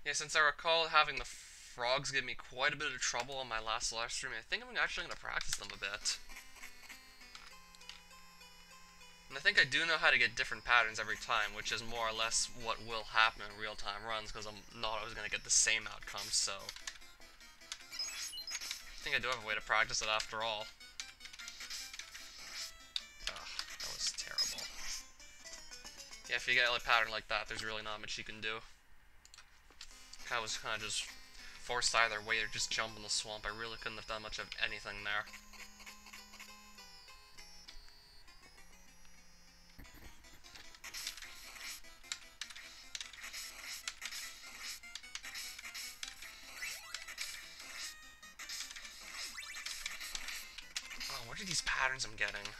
Yeah, since I recall having the frogs give me quite a bit of trouble on my last live stream, I think I'm actually going to practice them a bit. And I think I do know how to get different patterns every time, which is more or less what will happen in real-time runs, because I'm not always going to get the same outcome, so... I think I do have a way to practice it after all. Ugh, that was terrible. Yeah, if you get a pattern like that, there's really not much you can do. I was kind of just forced to either wait or just jump in the swamp. I really couldn't have done much of anything there. Oh, what are these patterns I'm getting?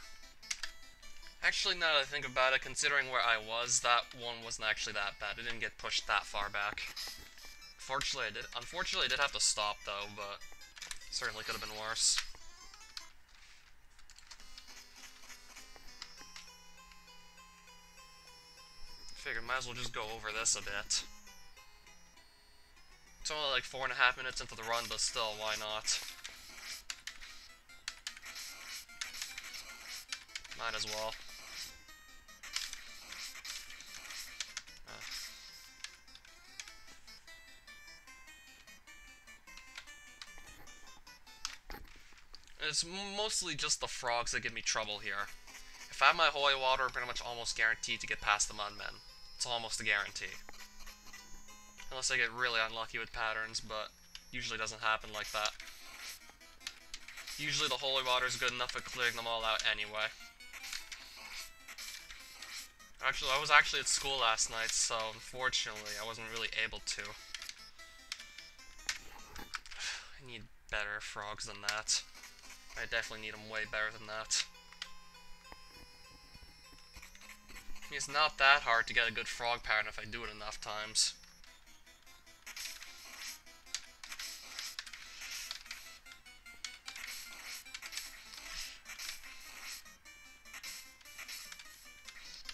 Actually, now that I think about it, considering where I was, that one wasn't actually that bad. It didn't get pushed that far back. Unfortunately, I did have to stop, though, but certainly could have been worse. Figured might as well just go over this a bit. It's only like 4.5 minutes into the run, but still, why not? Might as well. It's mostly just the frogs that give me trouble here. If I have my holy water, I'm pretty much almost guaranteed to get past the mudmen. It's almost a guarantee. Unless I get really unlucky with patterns, but usually doesn't happen like that. Usually the holy water is good enough at clearing them all out anyway. Actually, I was actually at school last night, so unfortunately I wasn't really able to. I need better frogs than that. I definitely need them way better than that. I mean, it's not that hard to get a good frog pattern if I do it enough times.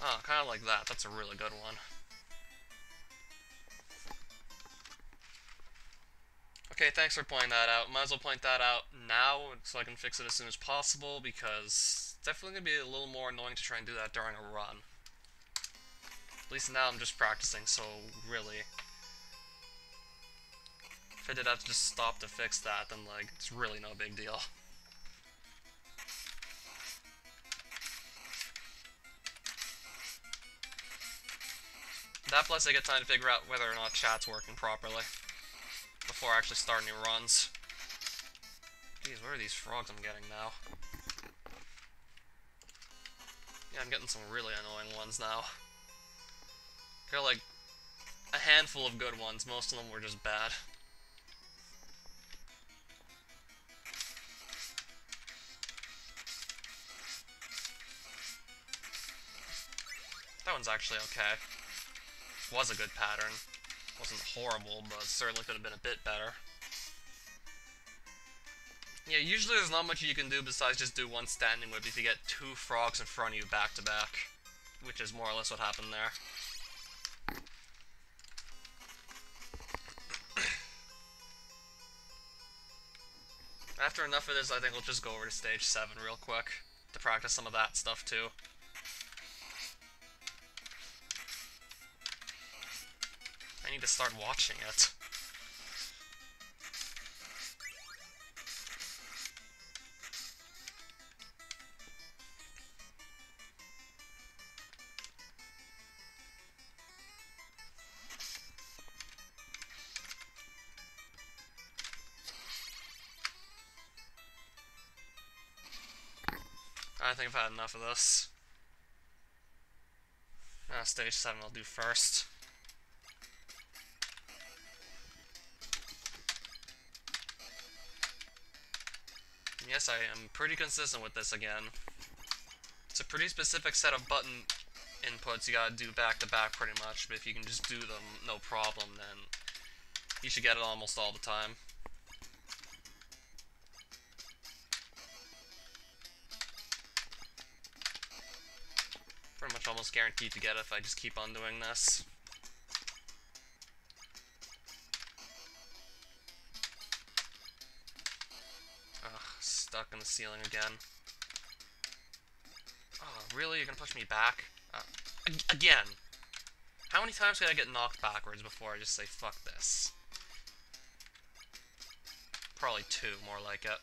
Oh, kind of like that. That's a really good one. Okay, thanks for pointing that out. Might as well point that out now so I can fix it as soon as possible, because it's definitely going to be a little more annoying to try and do that during a run. At least now I'm just practicing, so really... If I did have to just stop to fix that, then, like, it's really no big deal. That plus I get time to figure out whether or not chat's working properly before I actually start new runs. Jeez, what are these frogs I'm getting now? Yeah, I'm getting some really annoying ones now. Got like a handful of good ones, most of them were just bad. That one's actually okay. Was a good pattern. Wasn't horrible, but certainly could have been a bit better. Yeah, usually there's not much you can do besides just do one standing whip if you get two frogs in front of you back to back. Which is more or less what happened there. After enough of this, I think we'll just go over to stage 7 real quick to practice some of that stuff too. I need to start watching it. I think I've had enough of this. Stage 7 I'll do first. Yes, I am pretty consistent with this again. It's a pretty specific set of button inputs you gotta do back to back pretty much, but if you can just do them no problem, then you should get it almost all the time. Pretty much almost guaranteed to get it if I just keep on doing this. the ceiling again. Oh, really? You're gonna push me back? Again! How many times can I get knocked backwards before I just say, fuck this? Probably 2, more like it.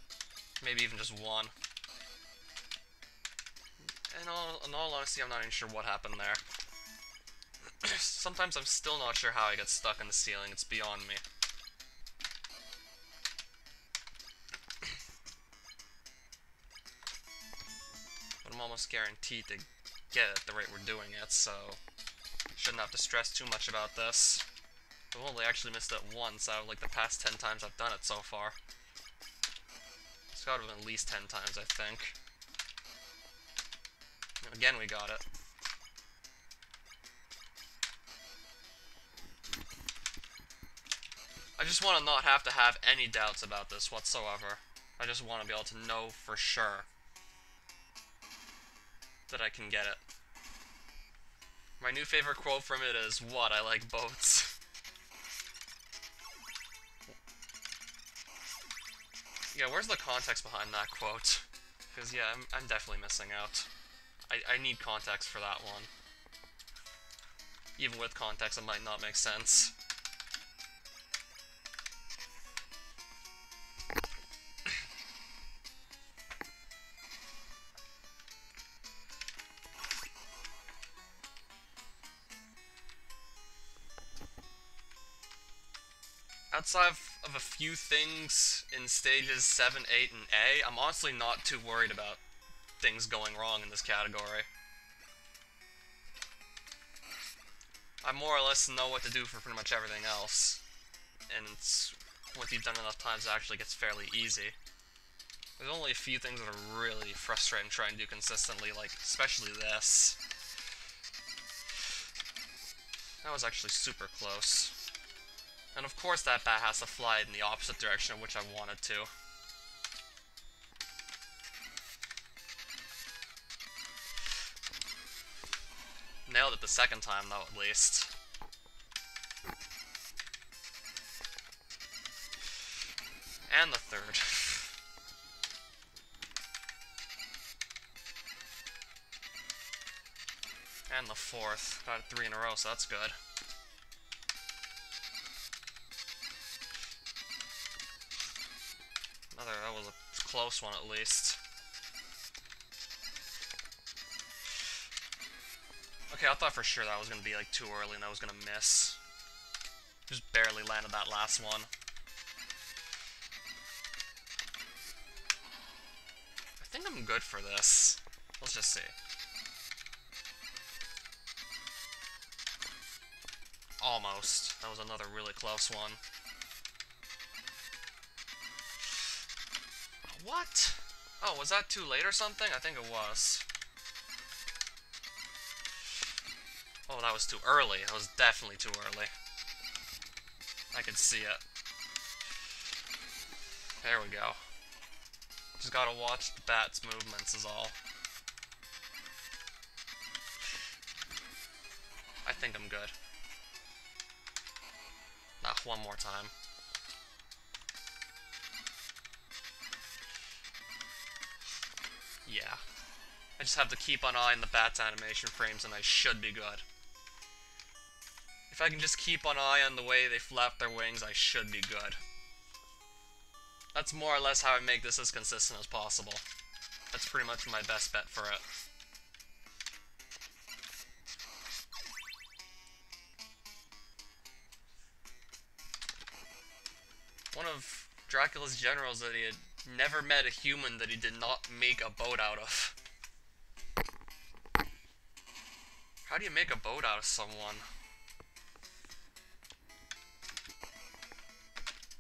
Maybe even just 1. In all honesty, I'm not even sure what happened there. Sometimes I'm still not sure how I get stuck in the ceiling, it's beyond me. But I'm almost guaranteed to get it at the rate we're doing it, so shouldn't have to stress too much about this. I've only actually missed it once out of like the past 10 times I've done it so far. It's gotta have been at least 10 times, I think. And again, we got it. I just want to not have to have any doubts about this whatsoever. I just want to be able to know for sure that I can get it. My new favorite quote from it is, "What, I like boats." Yeah, where's the context behind that quote? Because, yeah, I'm definitely missing out. I need context for that one. Even with context, it might not make sense. Outside of a few things in stages 7, 8, and A, I'm honestly not too worried about things going wrong in this category. I more or less know what to do for pretty much everything else. And it's, once you've done enough times, it actually gets fairly easy. There's only a few things that are really frustrating to try and do consistently, like especially this. That was actually super close. And of course that bat has to fly in the opposite direction of which I want it to. Nailed it the second time though, at least. And the third. And the fourth. Got it 3 in a row, so that's good. That was a close one at least. Okay, I thought for sure that was going to be like too early and I was going to miss. Just barely landed that last one. I think I'm good for this. Let's just see. Almost. That was another really close one. What? Oh, was that too late or something? I think it was. Oh, that was too early. That was definitely too early. I could see it. There we go. Just gotta watch the bat's movements is all. I think I'm good. Nah, one more time. Yeah. I just have to keep an eye on the bat's animation frames and I should be good. If I can just keep an eye on the way they flap their wings, I should be good. That's more or less how I make this as consistent as possible. That's pretty much my best bet for it. One of Dracula's generals that he had never met a human that he did not make a boat out of. How do you make a boat out of someone?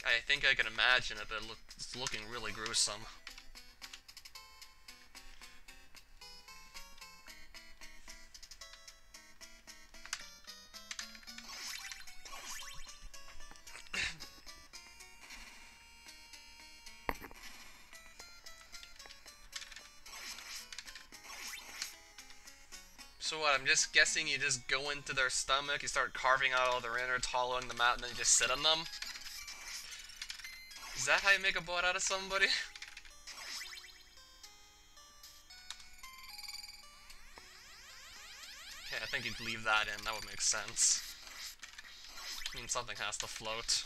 I think I can imagine it, but it's looking really gruesome. So what, I'm just guessing you just go into their stomach, you start carving out all their innards, hollowing them out, and then you just sit on them? Is that how you make a boat out of somebody? Yeah, I think you'd leave that in, that would make sense. I mean, something has to float.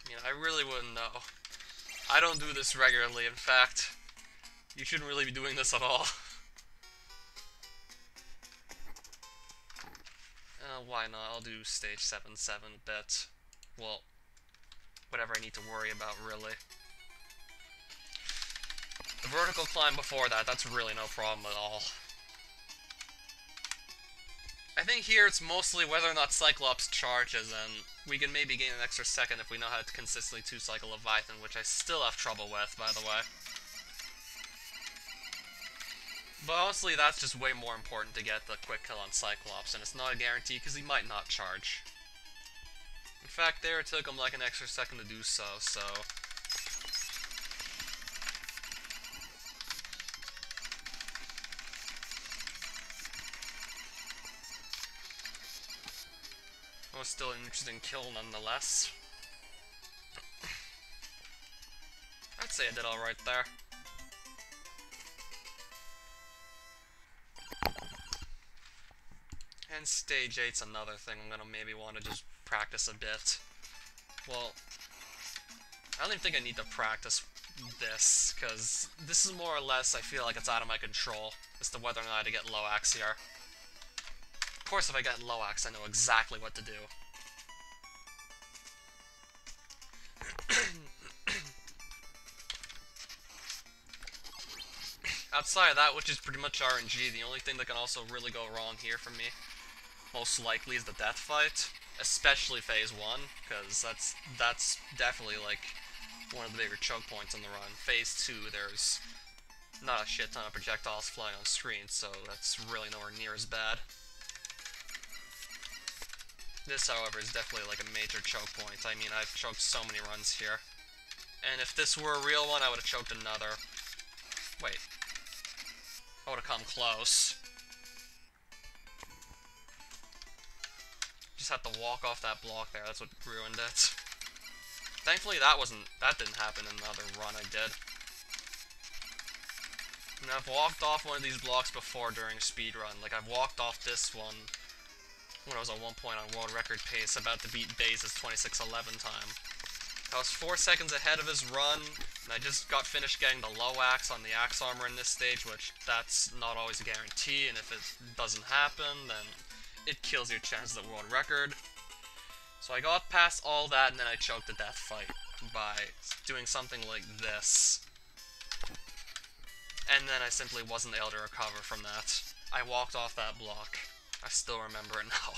I mean, I really wouldn't know. I don't do this regularly, in fact. You shouldn't really be doing this at all. Why not? I'll do stage 7-7 a bit. Well, whatever I need to worry about, really. The vertical climb before that, that's really no problem at all. I think here it's mostly whether or not Cyclops charges, and we can maybe gain an extra second if we know how to consistently 2-cycle Leviathan, which I still have trouble with, by the way. But honestly, that's just way more important to get the quick kill on Cyclops, and it's not a guarantee because he might not charge. In fact, there it took him like an extra second to do so, so... It was still an interesting kill nonetheless. I'd say I did alright there. And stage 8's another thing I'm gonna maybe want to just practice a bit. Well, I don't even think I need to practice this, because this is more or less, I feel like it's out of my control as to whether or not I get low axe here. Of course, if I get low axe, I know exactly what to do. Outside of that, which is pretty much RNG, the only thing that can also really go wrong here for me, most likely, is the death fight. Especially phase 1, because that's definitely, like, one of the bigger choke points in the run. Phase 2, there's not a shit ton of projectiles flying on screen, so that's really nowhere near as bad. This, however, is definitely like a major choke point. I mean, I've choked so many runs here. And if this were a real one, I would have choked another. Wait. I would have come close. Just had to walk off that block there, that's what ruined it. Thankfully that didn't happen in the other run I did. And I've walked off one of these blocks before during speedrun. Like, I've walked off this one when I was at one point on world record pace, about to beat Baze's 26:11 time. I was 4 seconds ahead of his run, and I just got finished getting the low axe on the axe armor in this stage, which that's not always a guarantee, and if it doesn't happen, then it kills your chances at world record. So I got past all that, and then I choked the death fight by doing something like this. And then I simply wasn't able to recover from that. I walked off that block. I still remember it now.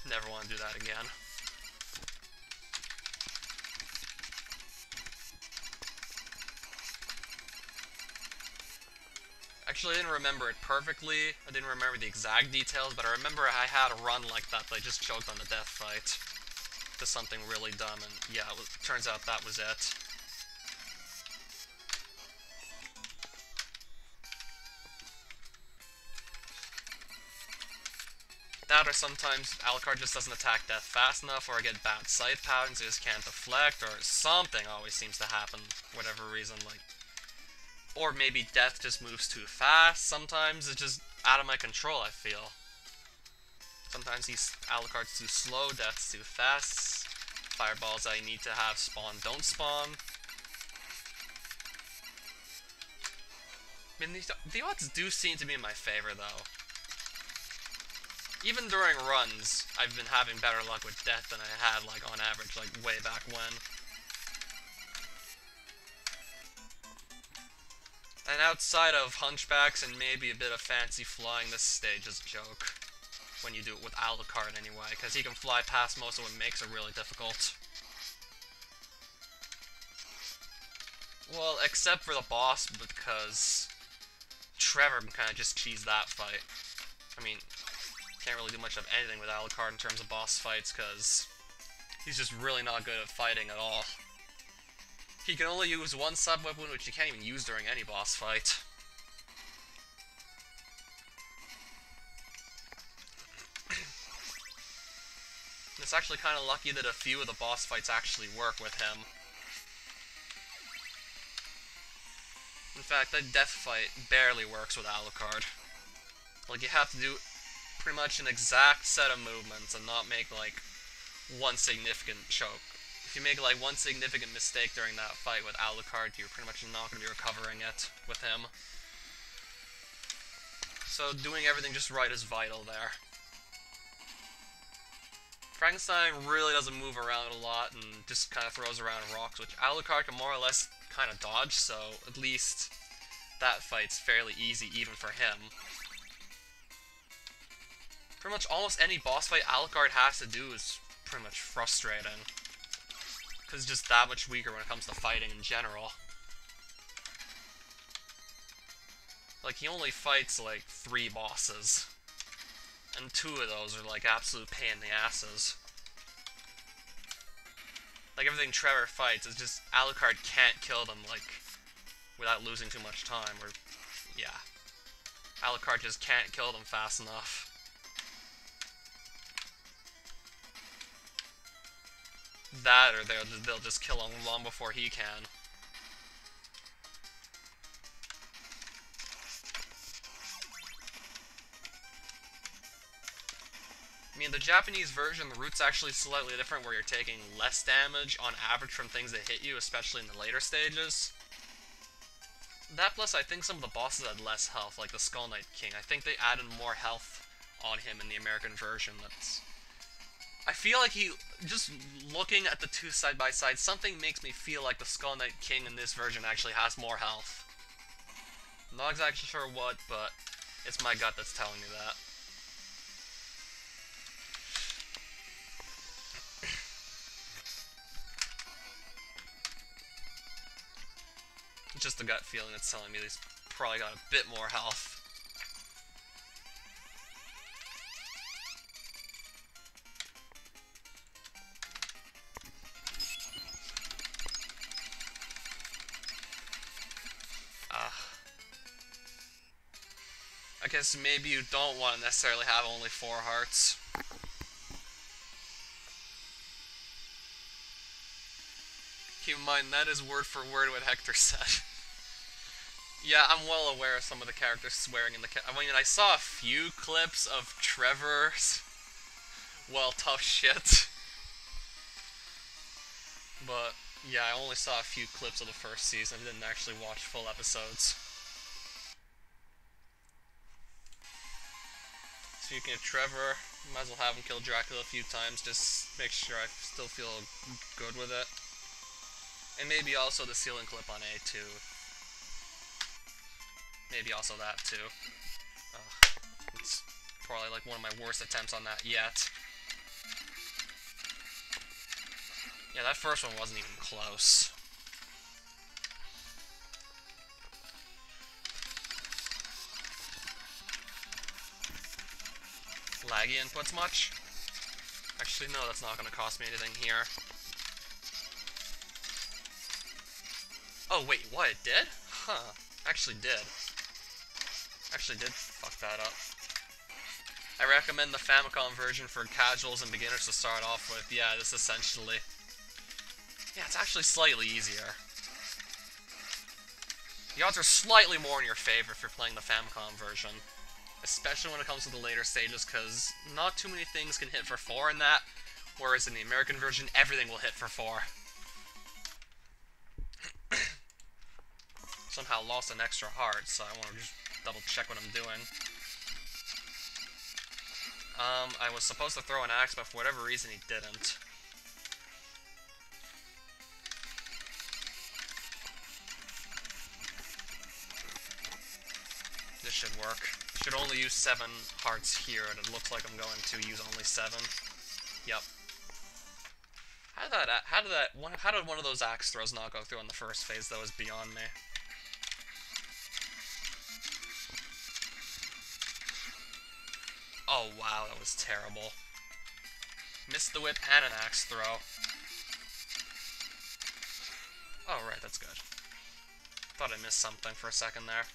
Never want to do that again. Actually, I didn't remember it perfectly. I didn't remember the exact details, but I remember I had a run like that I just choked on the death fight. To something really dumb, and yeah, it turns out that was it. That, or sometimes Alucard just doesn't attack death fast enough, or I get bad sight patterns, I just can't deflect, or something always seems to happen, for whatever reason, like... Or maybe death just moves too fast, sometimes it's just out of my control, I feel. Sometimes Alucard's too slow, death's too fast, fireballs I need to have spawn don't spawn. I mean, the odds do seem to be in my favor, though. Even during runs, I've been having better luck with death than I had, like, on average, like, way back when. And outside of hunchbacks and maybe a bit of fancy flying, this stage is a joke. When you do it with Alucard, anyway, because he can fly past most of what makes it really difficult. Well, except for the boss, because Trevor can kind of just cheese that fight. I mean, can't really do much of anything with Alucard in terms of boss fights, because he's just really not good at fighting at all. He can only use one sub-weapon, which he can't even use during any boss fight. it's actually kind of lucky that a few of the boss fights actually work with him. In fact, that death fight barely works with Alucard. Like, you have to do pretty much an exact set of movements and not make, like, one significant choke. If you make, like, one significant mistake during that fight with Alucard, you're pretty much not going to be recovering it with him. So, doing everything just right is vital there. Frankenstein really doesn't move around a lot and just kind of throws around rocks, which Alucard can more or less kind of dodge, so at least that fight's fairly easy even for him. Pretty much almost any boss fight Alucard has to do is pretty much frustrating, because it's just that much weaker when it comes to fighting in general. Like, he only fights like 3 bosses, and 2 of those are like absolute pain in the asses. Like, everything Trevor fights is just Alucard can't kill them, like, without losing too much time, or, yeah. Alucard just can't kill them fast enough. That, or they'll just kill him long before he can. I mean, the Japanese version, the route's actually slightly different, where you're taking less damage on average from things that hit you, especially in the later stages. That plus, I think some of the bosses had less health, like the Skull Knight King. I think they added more health on him in the American version. I feel like just looking at the two side by side, something makes me feel like the Skull Knight King in this version actually has more health. I'm not exactly sure what, but it's my gut that's telling me that. Just the gut feeling that's telling me he's probably got a bit more health. I guess maybe you don't want to necessarily have only 4 hearts. Keep in mind, that is word for word what Hector said. Yeah, I'm well aware of some of the characters swearing in the I mean, I saw a few clips of Trevor's, well, tough shit. But, yeah, I only saw a few clips of the first season. I didn't actually watch full episodes. Speaking of Trevor, might as well have him kill Dracula a few times, just make sure I still feel good with it. And maybe also the ceiling clip on A2. Maybe also that too. It's probably like one of my worst attempts on that yet. Yeah, that first one wasn't even close. Laggy inputs much? Actually, no, that's not going to cost me anything here. Oh, wait, what? It did? Huh. Actually did. Actually did fuck that up. I recommend the Famicom version for casuals and beginners to start off with. Yeah, this essentially... Yeah, it's actually slightly easier. The odds are slightly more in your favor if you're playing the Famicom version. Especially when it comes to the later stages, because not too many things can hit for 4 in that, whereas in the American version, everything will hit for 4. Somehow lost an extra heart, so I want to just double check what I'm doing. I was supposed to throw an axe, but for whatever reason he didn't. This should work. Should only use 7 hearts here, and it looks like I'm going to use only 7. Yep. How did one of those axe throws not go through on the first phase? That was beyond me. Oh wow, that was terrible. Missed the whip and an axe throw. Oh right, that's good. Thought I missed something for a second there.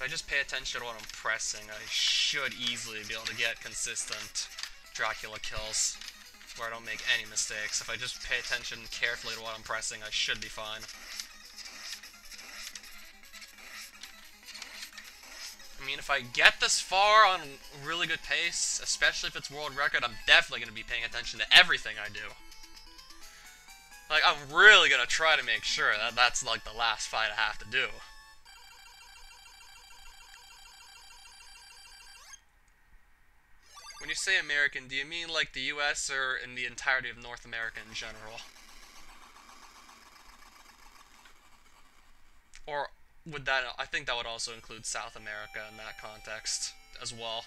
I just pay attention to what I'm pressing, I should easily be able to get consistent Dracula kills, where I don't make any mistakes. If I just pay attention carefully to what I'm pressing, I should be fine. I mean, if I get this far on really good pace, especially if it's world record, I'm definitely going to be paying attention to everything I do. Like, I'm really going to try to make sure that that's, like, the last fight I have to do. When you say American, do you mean, like, the US or in the entirety of North America in general? Or would that... I think that would also include South America in that context as well.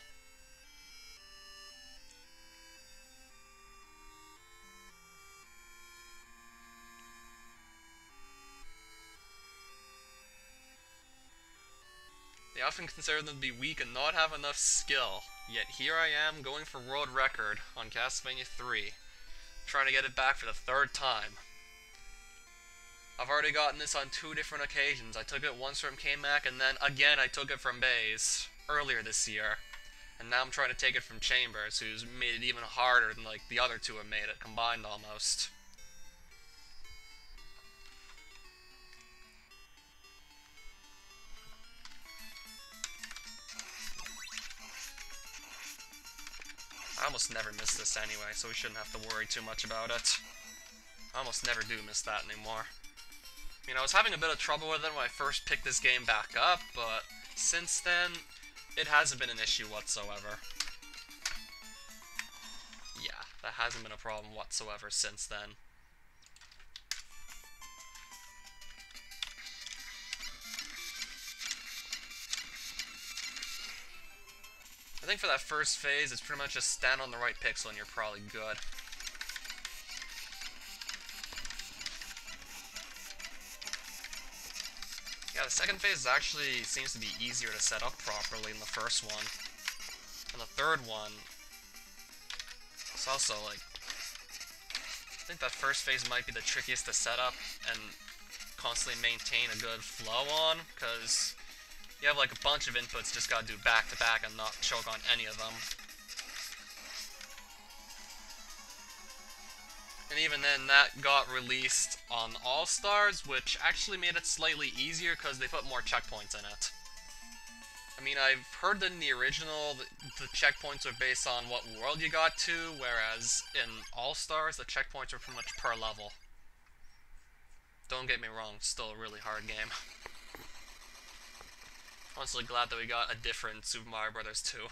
They often consider them to be weak and not have enough skill, yet here I am going for world record on Castlevania III, trying to get it back for the third time. I've already gotten this on 2 different occasions. I took it once from K-Mac, and then again I took it from Baze earlier this year. And now I'm trying to take it from Chambers, who's made it even harder than like the other 2 have made it, combined almost. I almost never miss this anyway, so we shouldn't have to worry too much about it. I almost never do miss that anymore. I mean, I was having a bit of trouble with it when I first picked this game back up, but since then, it hasn't been an issue whatsoever. Yeah, that hasn't been a problem whatsoever since then. I think for that first phase, it's pretty much just stand on the right pixel and you're probably good. Yeah, the second phase actually seems to be easier to set up properly than the first one. And the third one, it's also like, I think that first phase might be the trickiest to set up and constantly maintain a good flow on, because you have like a bunch of inputs, just gotta do back to back and not choke on any of them. And even then, that got released on All-Stars, which actually made it slightly easier because they put more checkpoints in it. I mean, I've heard that in the original, the checkpoints are based on what world you got to, whereas in All-Stars, the checkpoints are pretty much per level. Don't get me wrong, it's still a really hard game. Honestly glad that we got a different Super Mario Bros. 2. When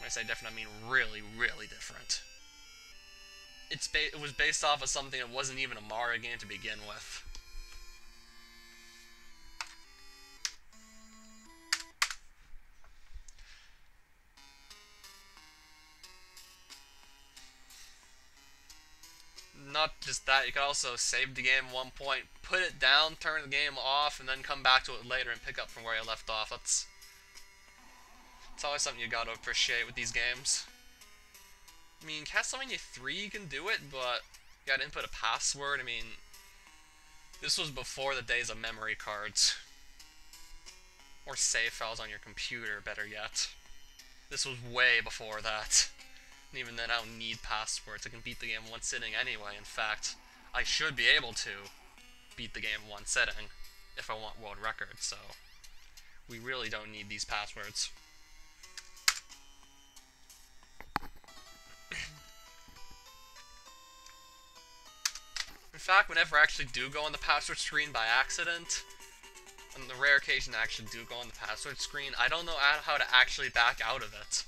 I say different, I mean really, really different. It was based off of something that wasn't even a Mario game to begin with. Not just that, you could also save the game at one point, put it down, turn the game off, and then come back to it later and pick up from where you left off. It's always something you gotta appreciate with these games. I mean, Castlevania 3 you can do it, but you gotta input a password. I mean, this was before the days of memory cards. Or save files on your computer, better yet. This was way before that. And even then, I don't need passwords. I can beat the game in one sitting anyway. In fact, I should be able to beat the game in one sitting if I want world record, so we really don't need these passwords. In fact, whenever I actually do go on the password screen by accident, on the rare occasion I actually do go on the password screen, I don't know how to actually back out of it.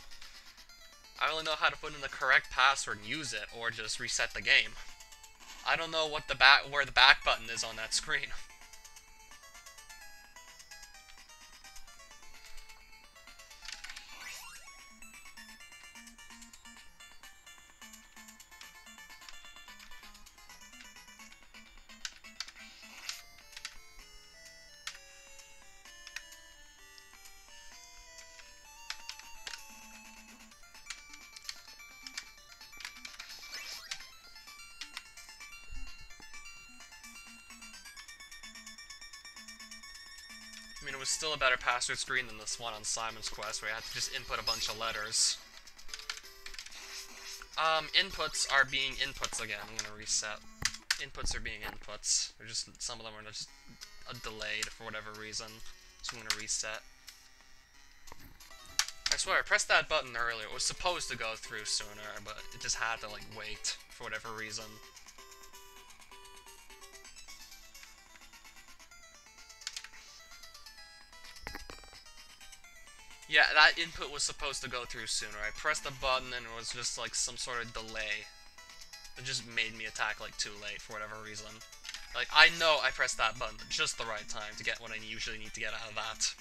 I only know how to put in the correct password and use it, or just reset the game. I don't know what where the back button is on that screen. I mean, it was still a better password screen than this one on Simon's Quest, where you had to just input a bunch of letters. Inputs are being inputs again. I'm gonna reset. Inputs are being inputs. They're just, some of them are just delayed for whatever reason. So I'm gonna reset. I swear, I pressed that button earlier. It was supposed to go through sooner, but it just had to, like, wait for whatever reason. Yeah, that input was supposed to go through sooner. I pressed the button and it was just like some sort of delay. It just made me attack like too late for whatever reason. Like, I know I pressed that button at just the right time to get what I usually need to get out of that.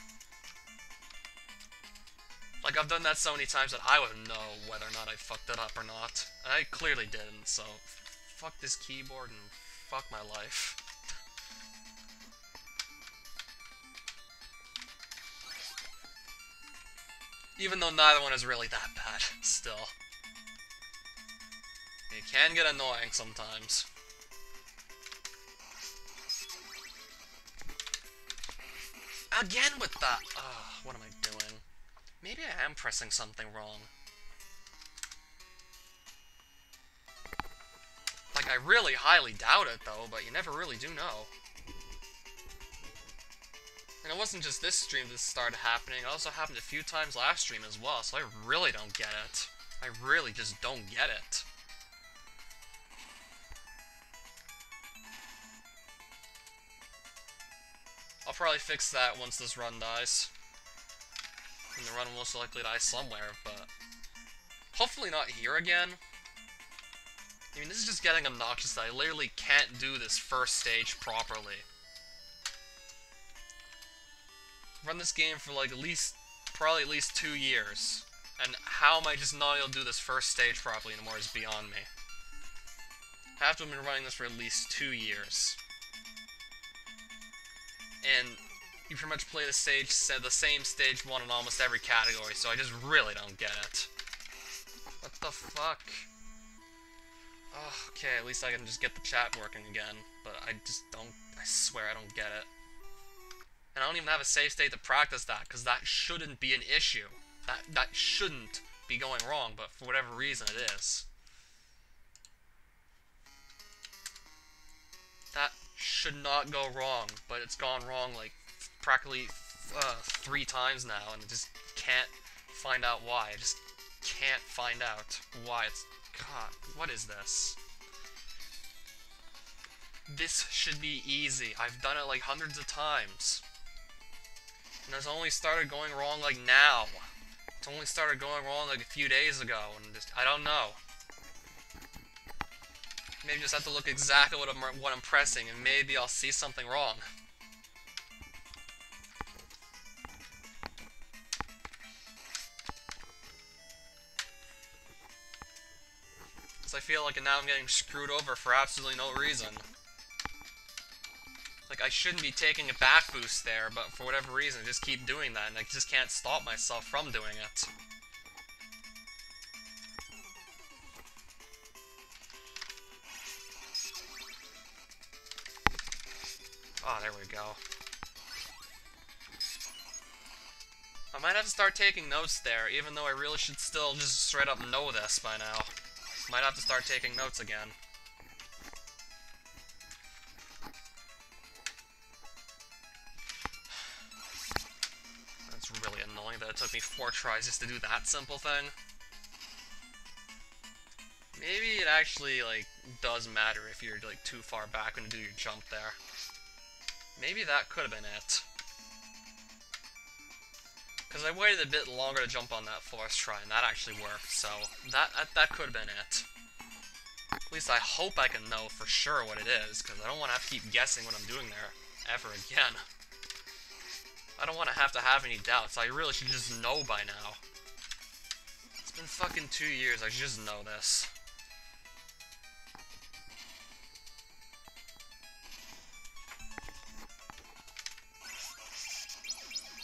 Like, I've done that so many times that I would know whether or not I fucked it up or not. And I clearly didn't, so fuck this keyboard and fuck my life. Even though neither one is really that bad, still. It can get annoying sometimes. Again with that! Ugh, what am I doing? Maybe I am pressing something wrong. Like, I really highly doubt it, though, but you never really do know. And it wasn't just this stream this started happening, it also happened a few times last stream as well, so I really don't get it. I really just don't get it. I'll probably fix that once this run dies. And the run will most likely die somewhere, but hopefully not here again. I mean, this is just getting obnoxious that I literally can't do this first stage properly. Run this game for like probably at least 2 years. And how am I just not able to do this first stage properly anymore is beyond me. I have to have been running this for at least 2 years. And you pretty much play the same stage 1 in almost every category, so I just really don't get it. What the fuck? Oh, okay, at least I can just get the chat working again, but I just don't, I swear I don't get it. And I don't even have a save state to practice that, because that shouldn't be an issue. That shouldn't be going wrong, but for whatever reason it is. That should not go wrong, but it's gone wrong like practically 3 times now, and I just can't find out why. I just can't find out why it's... God, what is this? This should be easy. I've done it like hundreds of times. And it's only started going wrong like now. It's only started going wrong like a few days ago, and just, I don't know. Maybe just have to look exactly what I'm pressing, and maybe I'll see something wrong. Because I feel like now I'm getting screwed over for absolutely no reason. Like, I shouldn't be taking a back boost there, but for whatever reason, I just keep doing that, and I just can't stop myself from doing it. Oh, there we go. I might have to start taking notes there, even though I really should still just straight up know this by now. Might have to start taking notes again. That's really annoying that it took me 4 tries just to do that simple thing. Maybe it actually, like, does matter if you're, like, too far back when you do your jump there. Maybe that could have been it. Because I waited a bit longer to jump on that 4th try, and that actually worked, so that could have been it. At least I hope I can know for sure what it is, because I don't want to have to keep guessing what I'm doing there ever again. I don't want to have any doubts. I really should just know by now. It's been fucking 2 years, I should just know this.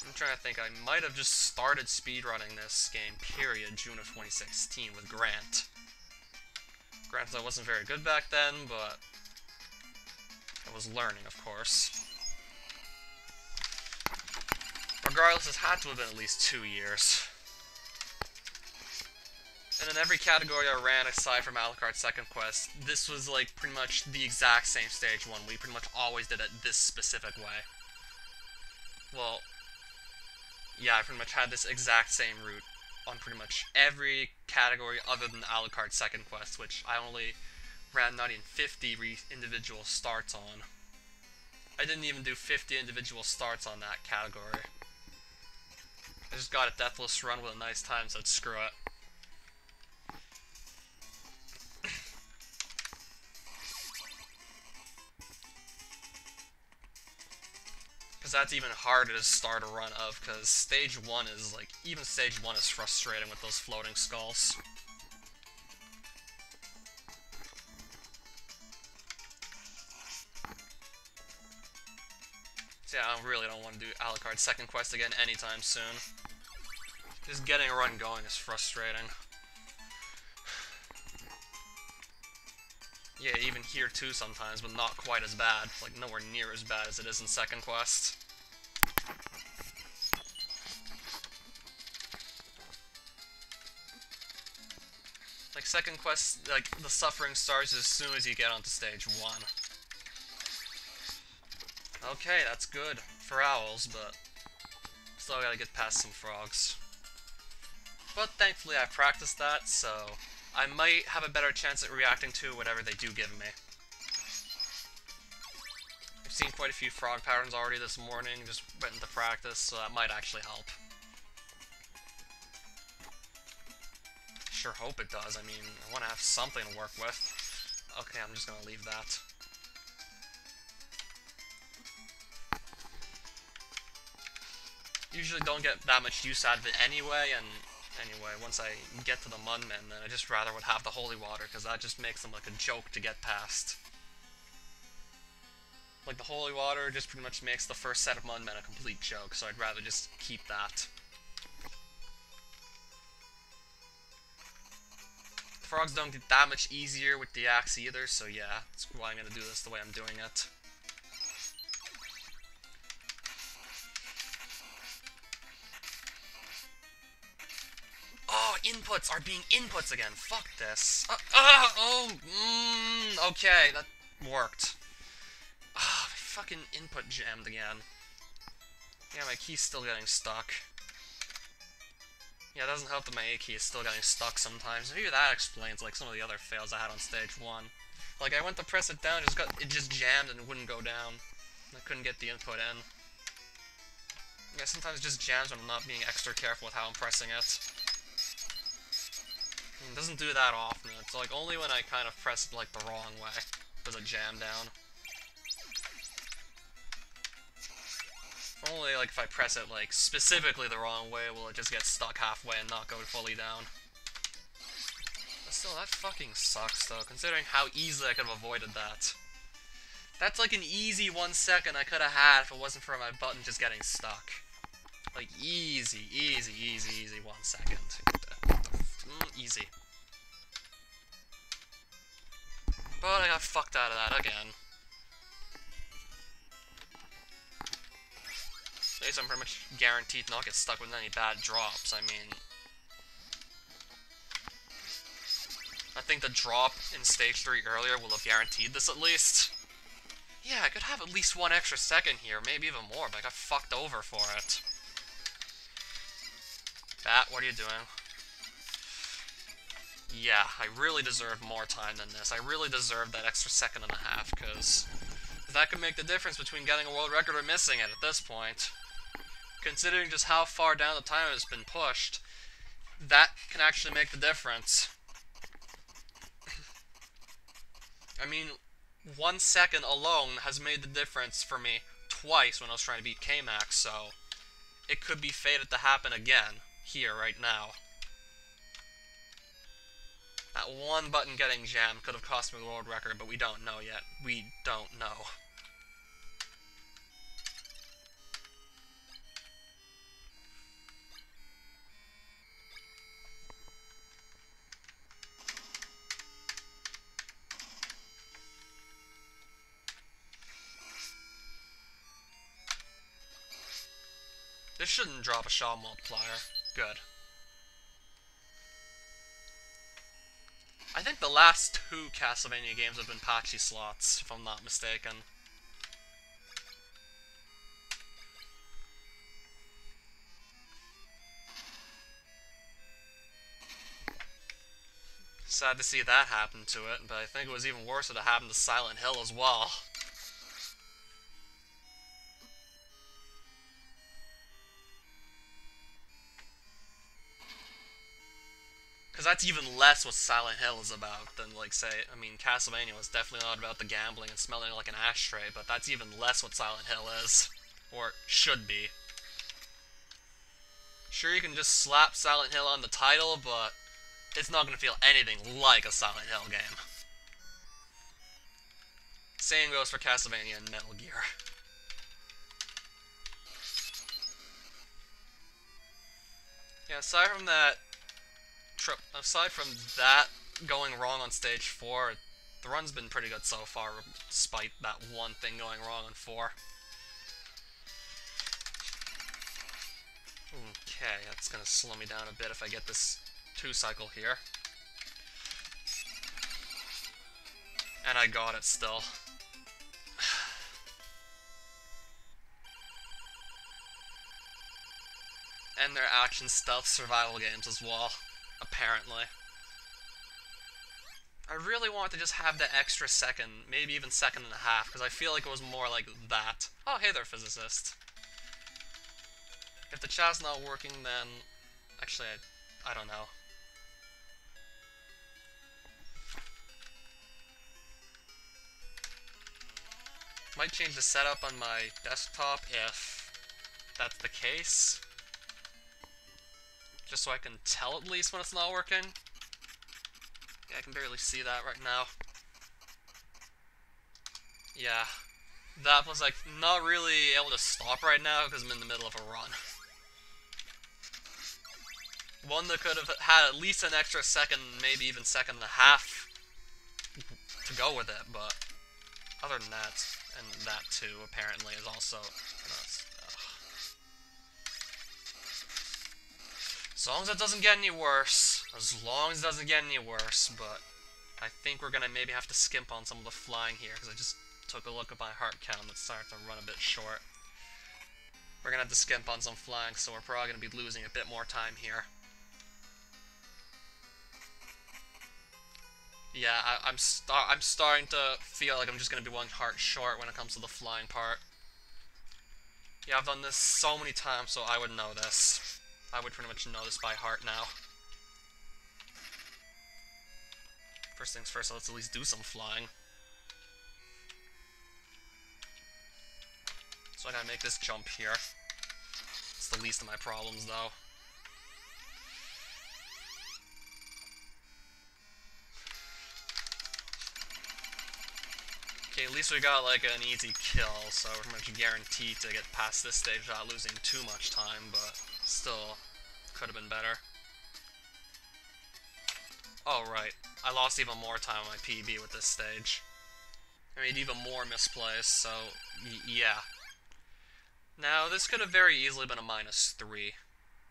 I'm trying to think, I might have just started speedrunning this game, period, June of 2016 with Grant. Granted, I wasn't very good back then, but I was learning, of course. regardless, it had to have been at least 2 years. And in every category I ran, aside from Alucard's second quest, this was like pretty much the exact same stage 1. We pretty much always did it this specific way. Well, yeah, I pretty much had this exact same route on pretty much every category other than Alucard's second quest, which I only ran not even 50 individual starts on. I didn't even do 50 individual starts on that category. I just got a deathless run with a nice time, so screw it. Because that's even harder to start a run of, because stage 1 is, like, even stage 1 is frustrating with those floating skulls. So yeah, I really don't want to do Alucard's second quest again anytime soon. Just getting a run going is frustrating. Yeah, even here too sometimes, but not quite as bad. Like, nowhere near as bad as it is in second quest. Like, second quest, like, the suffering starts as soon as you get onto stage 1. Okay, that's good for owls, but still gotta get past some frogs. But thankfully I practiced that, so I might have a better chance at reacting to whatever they do give me. I've seen quite a few frog patterns already this morning, just went into practice, so that might actually help. Sure hope it does. I mean, I want to have something to work with. Okay, I'm just gonna leave that. Usually don't get that much use out of it anyway, and anyway, once I get to the Mudmen, then I just rather would have the holy water, because that just makes them like a joke to get past. Like, the holy water just pretty much makes the first set of Mudmen a complete joke, so I'd rather just keep that. The frogs don't get that much easier with the axe either, so yeah, that's why I'm gonna do this the way I'm doing it. Oh, inputs are being inputs again. Fuck this. Okay, that worked. Ah, my fucking input jammed again. Yeah, my key's still getting stuck. Yeah, it doesn't help that my A key is still getting stuck sometimes. Maybe that explains, like, some of the other fails I had on stage 1. Like, I went to press it down, it just jammed and it wouldn't go down. I couldn't get the input in. Yeah, sometimes it just jams when I'm not being extra careful with how I'm pressing it. It doesn't do that often. It's like only when I kind of press it like the wrong way does it jam down. Only like if I press it like specifically the wrong way will it just get stuck halfway and not go fully down. But still, that fucking sucks though, considering how easily I could have avoided that. That's like an easy 1 second I could have had if it wasn't for my button just getting stuck. Like easy 1 second. Easy. But I got fucked out of that again. At least I'm pretty much guaranteed to not get stuck with any bad drops. I mean, I think the drop in stage 3 earlier will have guaranteed this at least. Yeah, I could have at least 1 extra second here, maybe even more, but I got fucked over for it. Bat, what are you doing? Yeah, I really deserve more time than this. I really deserve that extra 1.5 seconds, because that could make the difference between getting a world record or missing it at this point. Considering just how far down the time has been pushed, that can actually make the difference. I mean, 1 second alone has made the difference for me twice when I was trying to beat K-Max, so it could be fated to happen again, here, right now. That one button getting jammed could have cost me the world record, but we don't know yet. We don't know. This shouldn't drop a shot multiplier. Good. I think the last 2 Castlevania games have been patchy slots, if I'm not mistaken. Sad to see that happen to it, but I think it was even worse if it happened to Silent Hill as well. Because that's even less what Silent Hill is about than, like, say, I mean, Castlevania was definitely not about the gambling and smelling like an ashtray, but that's even less what Silent Hill is. Or should be. Sure, you can just slap Silent Hill on the title, but it's not going to feel anything like a Silent Hill game. Same goes for Castlevania and Metal Gear. Yeah, aside from that going wrong on stage 4, the run's been pretty good so far, despite that one thing going wrong on 4. Okay, that's gonna slow me down a bit if I get this 2-cycle here. And I got it still. And they're action stealth survival games as well, apparently. I really want to just have the extra second, maybe even second and a half, because I feel like it was more like that. Oh, hey there, physicist. If the chat's not working, then... Actually, I don't know. Might change the setup on my desktop if that's the case. Just so I can tell at least when it's not working. Yeah, I can barely see that right now. Yeah. That was, like, not really able to stop right now because I'm in the middle of a run. One that could have had at least an extra second, maybe even second and a half to go with it, but other than that, and that too, apparently, is also... As long as it doesn't get any worse, but I think we're gonna maybe have to skimp on some of the flying here, because I just took a look at my heart count and it's starting to run a bit short. We're gonna have to skimp on some flying, so we're probably gonna be losing a bit more time here. Yeah, I'm starting to feel like I'm just gonna be one heart short when it comes to the flying part. Yeah, I've done this so many times, so I would know this. I would pretty much know this by heart now. First things first, let's at least do some flying. So I gotta make this jump here. It's the least of my problems, though. Okay, at least we got, like, an easy kill, so we're pretty much guaranteed to get past this stage without losing too much time, but still, could have been better. Oh, right. I lost even more time on my PB with this stage. I made even more misplays, so, yeah. Now, this could have very easily been a -3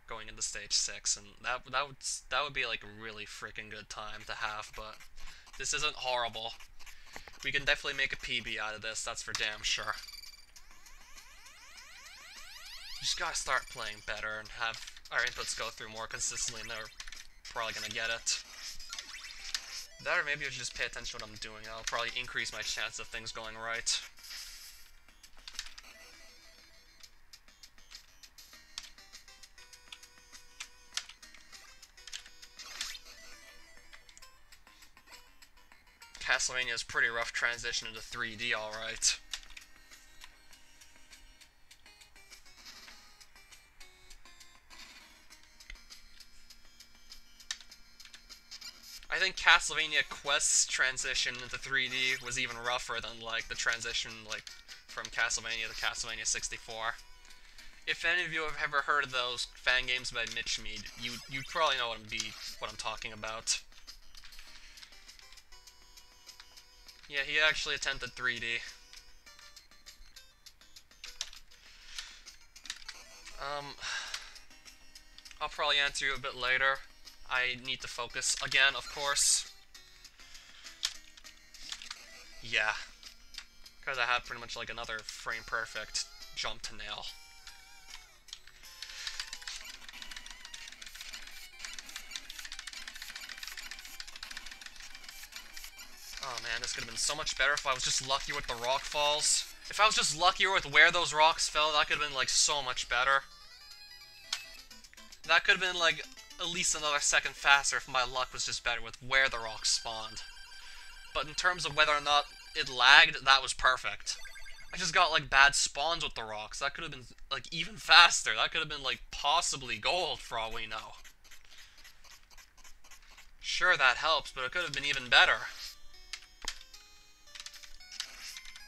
going into stage 6, and that would be, like, a really freaking good time to have, but this isn't horrible. We can definitely make a PB out of this, that's for damn sure. We just gotta start playing better and have our inputs go through more consistently, and they're probably gonna get it. That, or maybe I should just pay attention to what I'm doing. That'll probably increase my chance of things going right. Castlevania is pretty rough transition into 3D, alright. I think Castlevania Quest's transition into 3D was even rougher than, like, the transition, like, from Castlevania to Castlevania 64. If any of you have ever heard of those fan games by Mitch Mead, you probably know what I'm talking about. Yeah, he actually attempted 3D. Um, I'll probably answer you a bit later. I need to focus again, of course. Yeah. Because I had pretty much like another frame perfect jump to nail. Oh man, this could have been so much better if I was just lucky with the rock falls. If I was just luckier with where those rocks fell, that could have been like so much better. That could have been like at least another second faster if my luck was just better with where the rocks spawned. But in terms of whether or not it lagged, that was perfect. I just got like bad spawns with the rocks. That could have been like even faster. That could have been like possibly gold for all we know. Sure, that helps, but it could have been even better.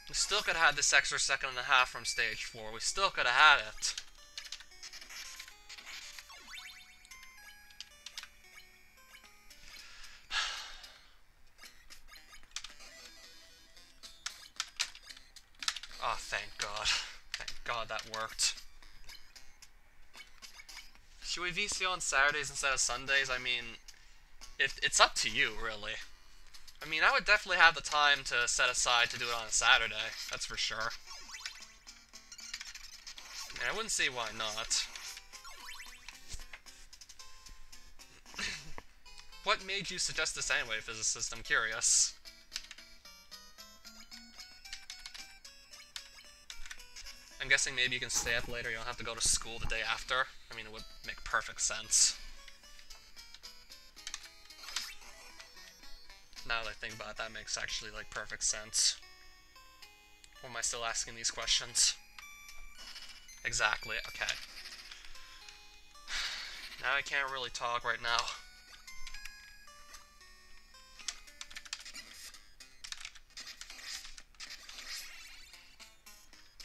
We still could have had this extra second and a half from stage 4. We still could have had it. Oh, thank God. Thank God that worked. Should we VC on Saturdays instead of Sundays? I mean, it's up to you, really. I mean, I would definitely have the time to set aside to do it on a Saturday, that's for sure. I wouldn't see why not. What made you suggest this anyway, physicist? I'm curious. I'm guessing maybe you can stay up later, you don't have to go to school the day after. I mean, it would make perfect sense. Now that I think about it, that makes actually, like, perfect sense. Or am I still asking these questions? Exactly, okay. Now I can't really talk right now.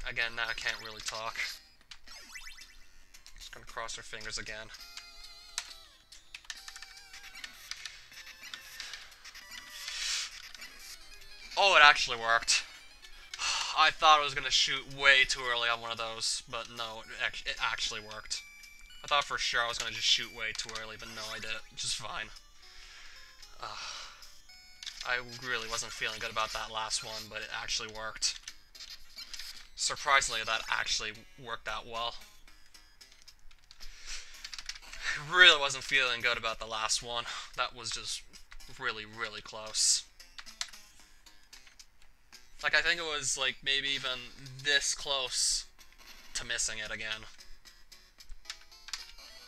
Again, now I can't really talk. Just gonna cross our fingers again. Oh, it actually worked. I thought I was gonna shoot way too early on one of those, but no, it actually worked. I thought for sure I was gonna just shoot way too early, but no, I did it just fine. I really wasn't feeling good about that last one, but it actually worked. Surprisingly, that actually worked out well. I really wasn't feeling good about the last one. That was just really, really close. Like, I think it was, like, maybe even this close to missing it again.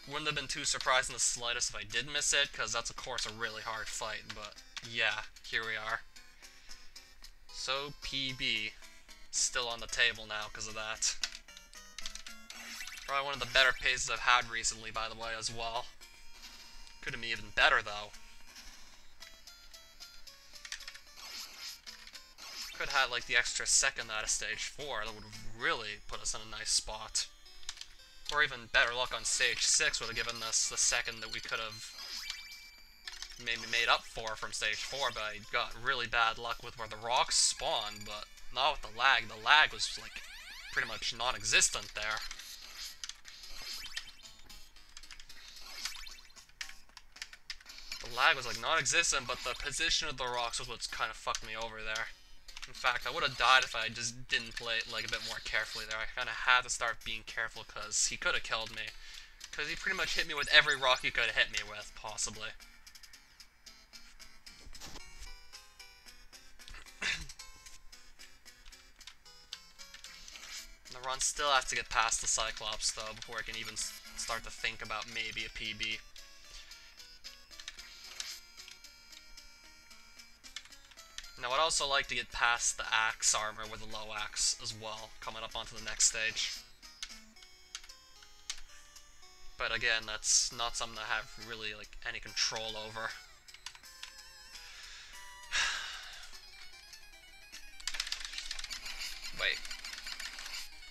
Wouldn't have been too surprised in the slightest if I did miss it, because that's, of course, a really hard fight, but yeah, here we are. So, PB. Still on the table now because of that. Probably one of the better paces I've had recently, by the way, as well. Could have been even better, though. Could have had, like, the extra second out of stage 4. That would have really put us in a nice spot. Or even better luck on stage 6 would have given us the second that we could have maybe made up for from stage 4, but I got really bad luck with where the rocks spawned, but not with the lag. The lag was, like, pretty much non-existent there. The lag was, like, non-existent, but the position of the rocks was what's kind of fucked me over there. In fact, I would have died if I just didn't play it, like, a bit more carefully there. I kind of had to start being careful, because he could have killed me. Because he pretty much hit me with every rock he could have hit me with, possibly. The run still has to get past the Cyclops, though, before I can even start to think about maybe a PB. Now, I'd also like to get past the axe armor with the low axe as well, coming up onto the next stage. But again, that's not something I have really, like, any control over. Wait.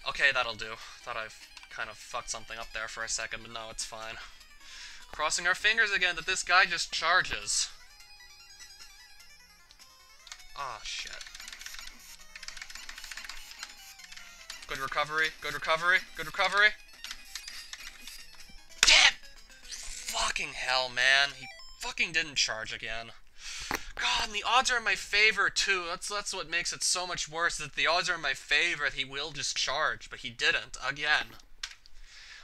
Okay, that'll do. Thought I've kind of fucked something up there for a second, but no, it's fine. Crossing our fingers again that this guy just charges. Ah, oh, shit. Good recovery, good recovery, good recovery. fucking hell, man. He fucking didn't charge again. God, and the odds are in my favor, too. That's what makes it so much worse, that the odds are in my favor that he will just charge, but he didn't, again.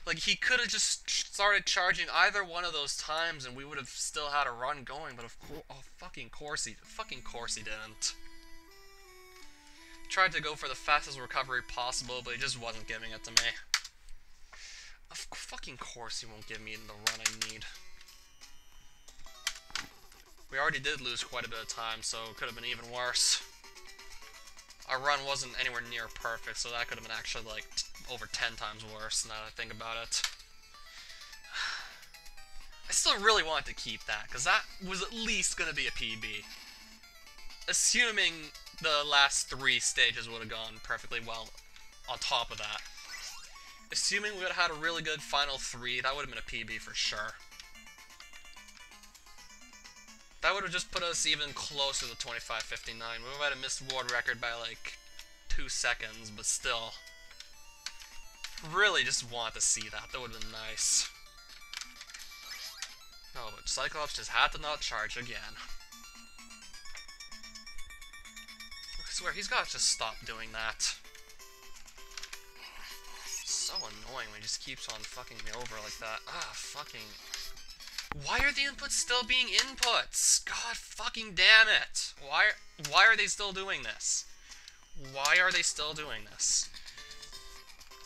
Like, he could have just started charging either one of those times and we would have still had a run going, but of course, oh, fucking course he didn't. Tried to go for the fastest recovery possible, but he just wasn't giving it to me. Of fucking course he won't give me the run I need. We already did lose quite a bit of time, so it could have been even worse. Our run wasn't anywhere near perfect, so that could have been actually like over 10 times worse now that I think about it. I still really wanted to keep that, because that was at least going to be a PB. Assuming the last 3 stages would have gone perfectly well on top of that. Assuming we would have had a really good final 3, that would have been a PB for sure. That would have just put us even closer to 25:59. We might have missed world record by like 2 seconds, but still. Really just want to see that. That would have been nice. No, but Cyclops just had to not charge again. I swear, he's got to just stop doing that. So annoying when he just keeps on fucking me over like that. Ah, fucking... Why are the inputs still being inputs? God fucking damn it! Why are they still doing this? Why are they still doing this?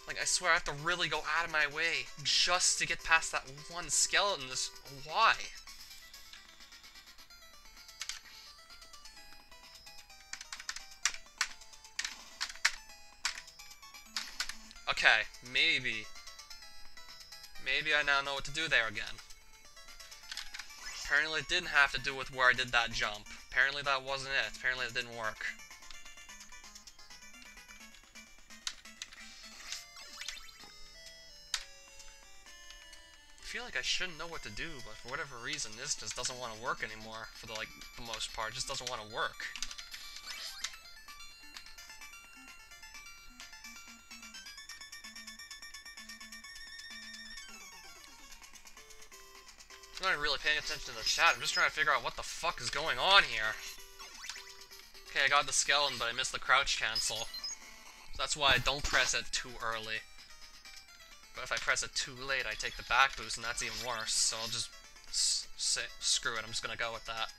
Like, I swear I have to really go out of my way just to get past that one skeleton. Why? Okay, maybe I now know what to do there again. Apparently it didn't have to do with where I did that jump. Apparently that wasn't it. Apparently it didn't work. I feel like I shouldn't know what to do, but for whatever reason this just doesn't want to work anymore. For the most part, it just doesn't want to work. I'm not even really paying attention to the chat. I'm just trying to figure out what the fuck is going on here. Okay, I got the skeleton, but I missed the crouch cancel. So that's why I don't press it too early. But if I press it too late, I take the back boost, and that's even worse. So I'll just screw it. I'm just gonna go with that.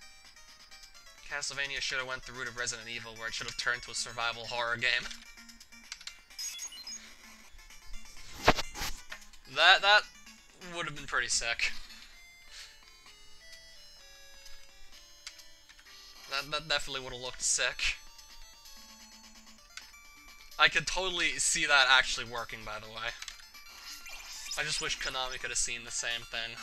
Castlevania should have went the route of Resident Evil, where it should have turned to a survival horror game. That would have been pretty sick. That definitely would have looked sick. I could totally see that actually working, by the way. I just wish Konami could have seen the same thing.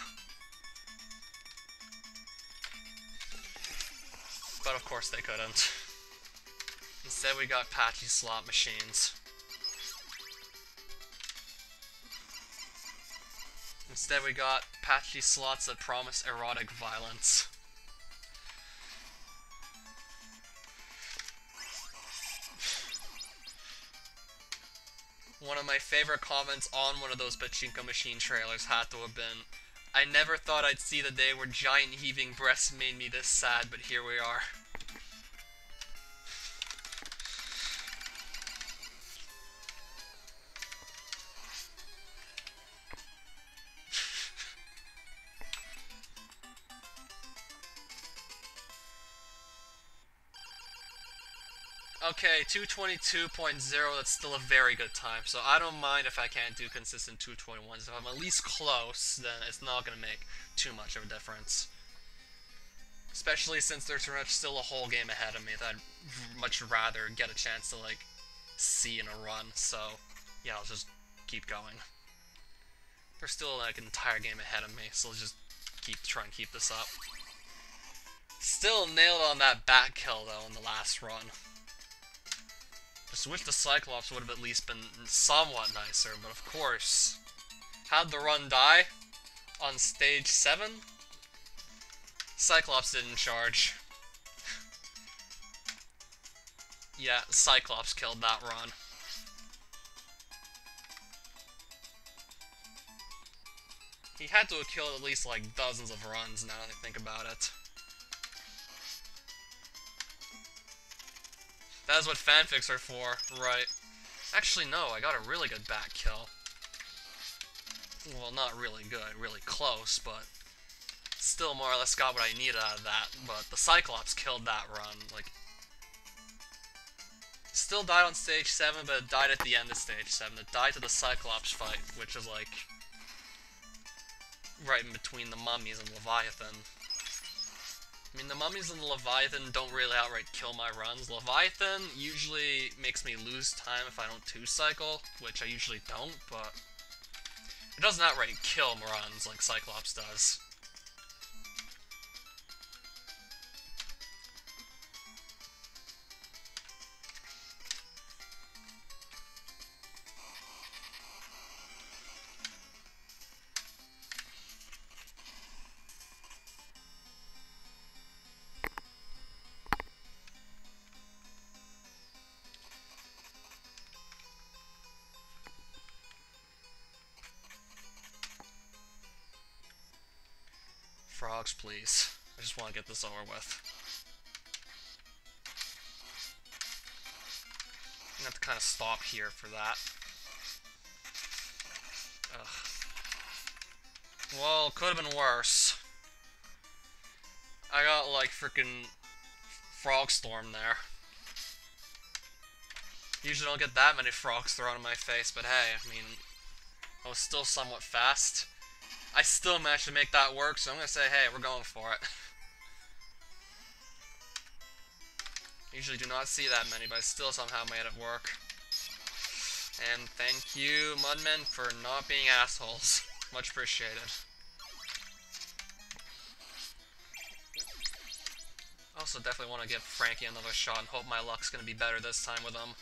But of course they couldn't. Instead we got patchy slot machines. Instead we got patchy slots that promise erotic violence. One of my favorite comments on one of those pachinko machine trailers had to have been, "I never thought I'd see the day where giant heaving breasts made me this sad, but here we are." Okay, 222.0, that's still a very good time, so I don't mind if I can't do consistent 221s. If I'm at least close, then it's not going to make too much of a difference. Especially since there's still a whole game ahead of me that I'd much rather get a chance to, like, see in a run, so yeah, I'll just keep going. There's still, like, an entire game ahead of me, so let's just try and keep this up. Still nailed on that back kill, though, in the last run. Just wish the Cyclops would have at least been somewhat nicer, but of course, how'd the run die? On stage 7? Cyclops didn't charge. Yeah, Cyclops killed that run. He had to have killed at least, like, dozens of runs, now that I think about it. That is what fanfics are for, right. Actually, no, I got a really good back kill. Well, not really good, really close, but still more or less got what I needed out of that. But the Cyclops killed that run. Like, still died on stage 7, but it died at the end of stage 7. It died to the Cyclops fight, which is like right in between the mummies and Leviathan. I mean, the mummies and the Leviathan don't really outright kill my runs. Leviathan usually makes me lose time if I don't 2-cycle, which I usually don't, but it doesn't outright kill runs like Cyclops does. Frogs, please. I just want to get this over with. I'm gonna have to kind of stop here for that. Ugh. Well, could have been worse. I got, like, freaking Frog Storm there. Usually don't get that many frogs thrown in my face, but hey, I mean, I was still somewhat fast. I still managed to make that work, so I'm gonna say, hey, we're going for it. Usually do not see that many, but I still somehow made it work. And thank you, Mudmen, for not being assholes. Much appreciated. Also, definitely want to give Frankie another shot and hope my luck's gonna be better this time with him.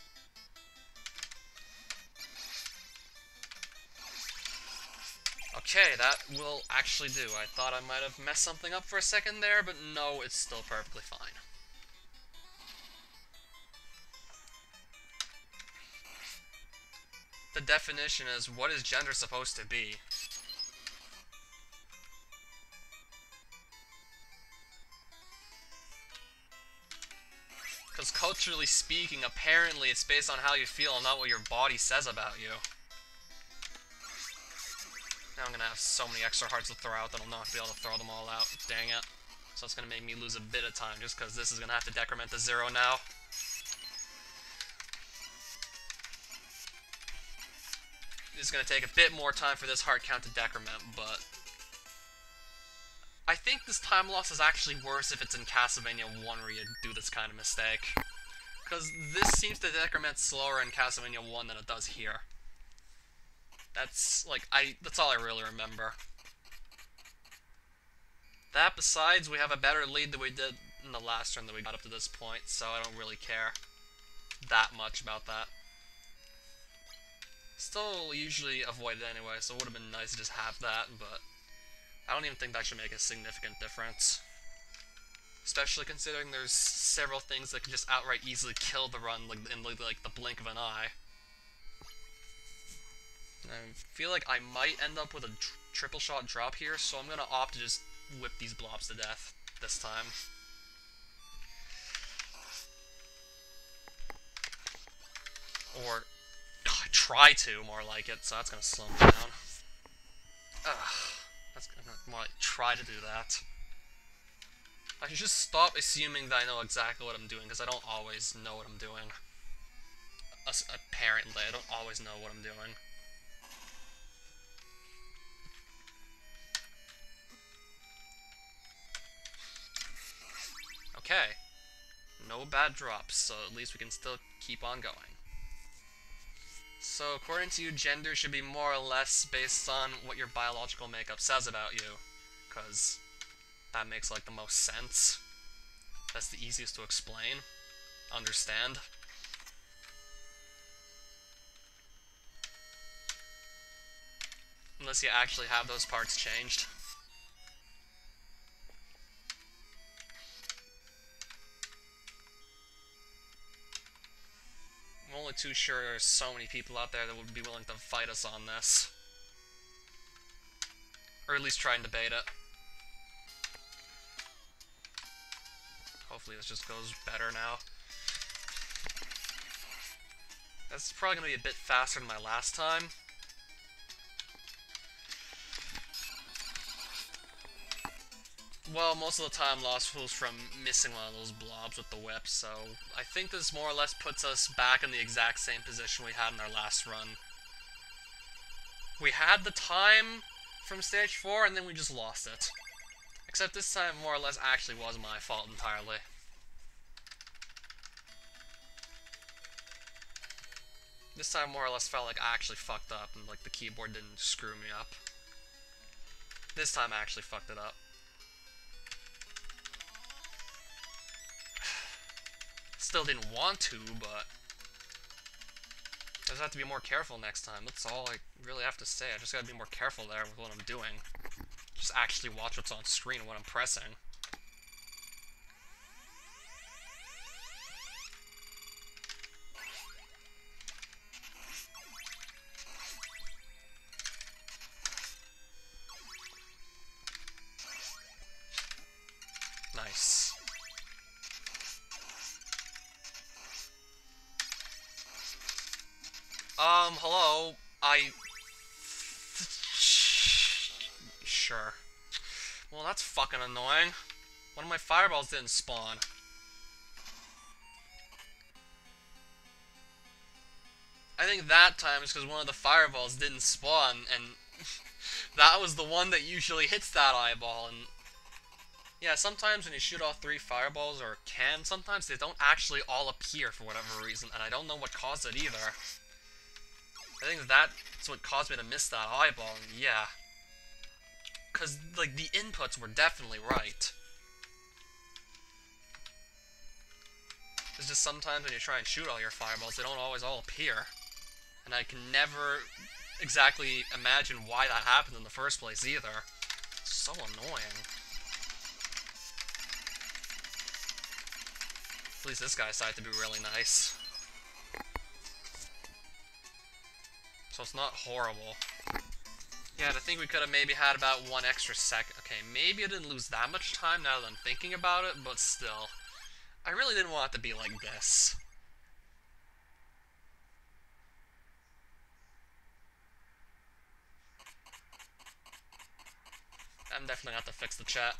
Okay, that will actually do. I thought I might have messed something up for a second there, but no, it's still perfectly fine. The definition is, what is gender supposed to be? Because culturally speaking, apparently it's based on how you feel and not what your body says about you. Now I'm gonna have so many extra hearts to throw out that I'll not be able to throw them all out. Dang it. So it's gonna make me lose a bit of time just because this is gonna have to decrement to 0 now. It's gonna take a bit more time for this heart count to decrement, but I think this time loss is actually worse if it's in Castlevania 1 where you do this kind of mistake. Because this seems to decrement slower in Castlevania 1 than it does here. That's, like, that's all I really remember. That, besides, we have a better lead than we did in the last turn that we got up to this point, so I don't really care that much about that. Still usually avoid it anyway, so it would have been nice to just have that, but I don't even think that should make a significant difference. Especially considering there's several things that can just outright easily kill the run in like the blink of an eye. I feel like I might end up with a triple shot drop here, so I'm gonna opt to just whip these blobs to death this time. Or try to, more like it, so that's gonna slow me down. That's gonna more like try to do that. I should just stop assuming that I know exactly what I'm doing, because I don't always know what I'm doing. Apparently, I don't always know what I'm doing. Okay. No bad drops, so at least we can still keep on going. So, according to you, gender should be more or less based on what your biological makeup says about you. Because that makes, like, the most sense. That's the easiest to explain. Understand. Unless you actually have those parts changed. I'm only too sure there's so many people out there that would be willing to fight us on this. Or at least try and debate it. Hopefully this just goes better now. That's probably going to be a bit faster than my last time. Well, most of the time loss was from missing one of those blobs with the whip, so I think this more or less puts us back in the exact same position we had in our last run. We had the time from stage 4, and then we just lost it. Except this time, more or less, actually was my fault entirely. This time, more or less, felt like I actually fucked up, and like the keyboard didn't screw me up. This time, I actually fucked it up. Still didn't want to, but I just have to be more careful next time. That's all I really have to say. I just gotta be more careful there with what I'm doing. Just actually watch what's on screen and what I'm pressing. Nice. Hello? Sure. Well, that's fucking annoying. One of my fireballs didn't spawn. I think that time is because one of the fireballs didn't spawn, and that was the one that usually hits that eyeball, and yeah, sometimes when you shoot all 3 fireballs, or can, sometimes they don't actually all appear for whatever reason, and I don't know what caused it either. I think that's what caused me to miss that eyeball, and yeah. Because, like, the inputs were definitely right. It's just sometimes when you try and shoot all your fireballs, they don't always all appear. And I can never exactly imagine why that happened in the first place either. It's so annoying. At least this guy decided to be really nice. So it's not horrible. Yeah, I think we could have maybe had about 1 extra second. Okay, maybe I didn't lose that much time now that I'm thinking about it, but still. I really didn't want it to be like this. I'm definitely going to have to fix the chat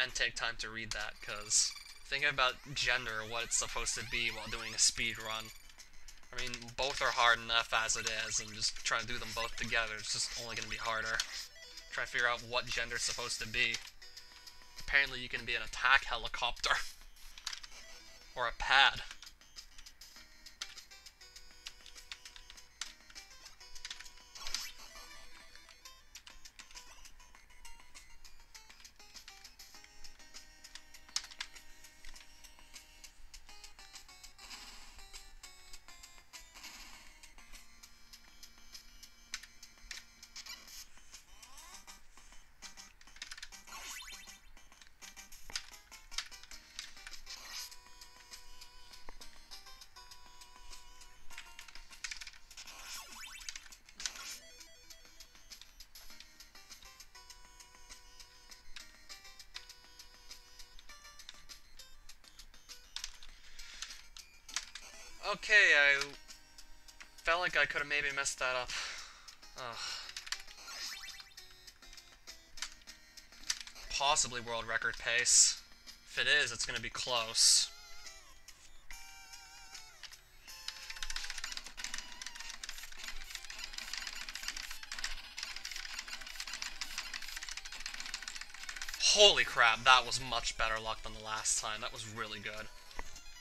and take time to read that, because thinking about gender, what it's supposed to be while doing a speed run. I mean, both are hard enough as it is, and just trying to do them both together is just only going to be harder. Trying to figure out what gender is supposed to be. Apparently you can be an attack helicopter. Or a pad. Okay, I felt like I could have maybe messed that up. Ugh. Possibly world record pace. If it is, it's gonna be close. Holy crap, that was much better luck than the last time. That was really good.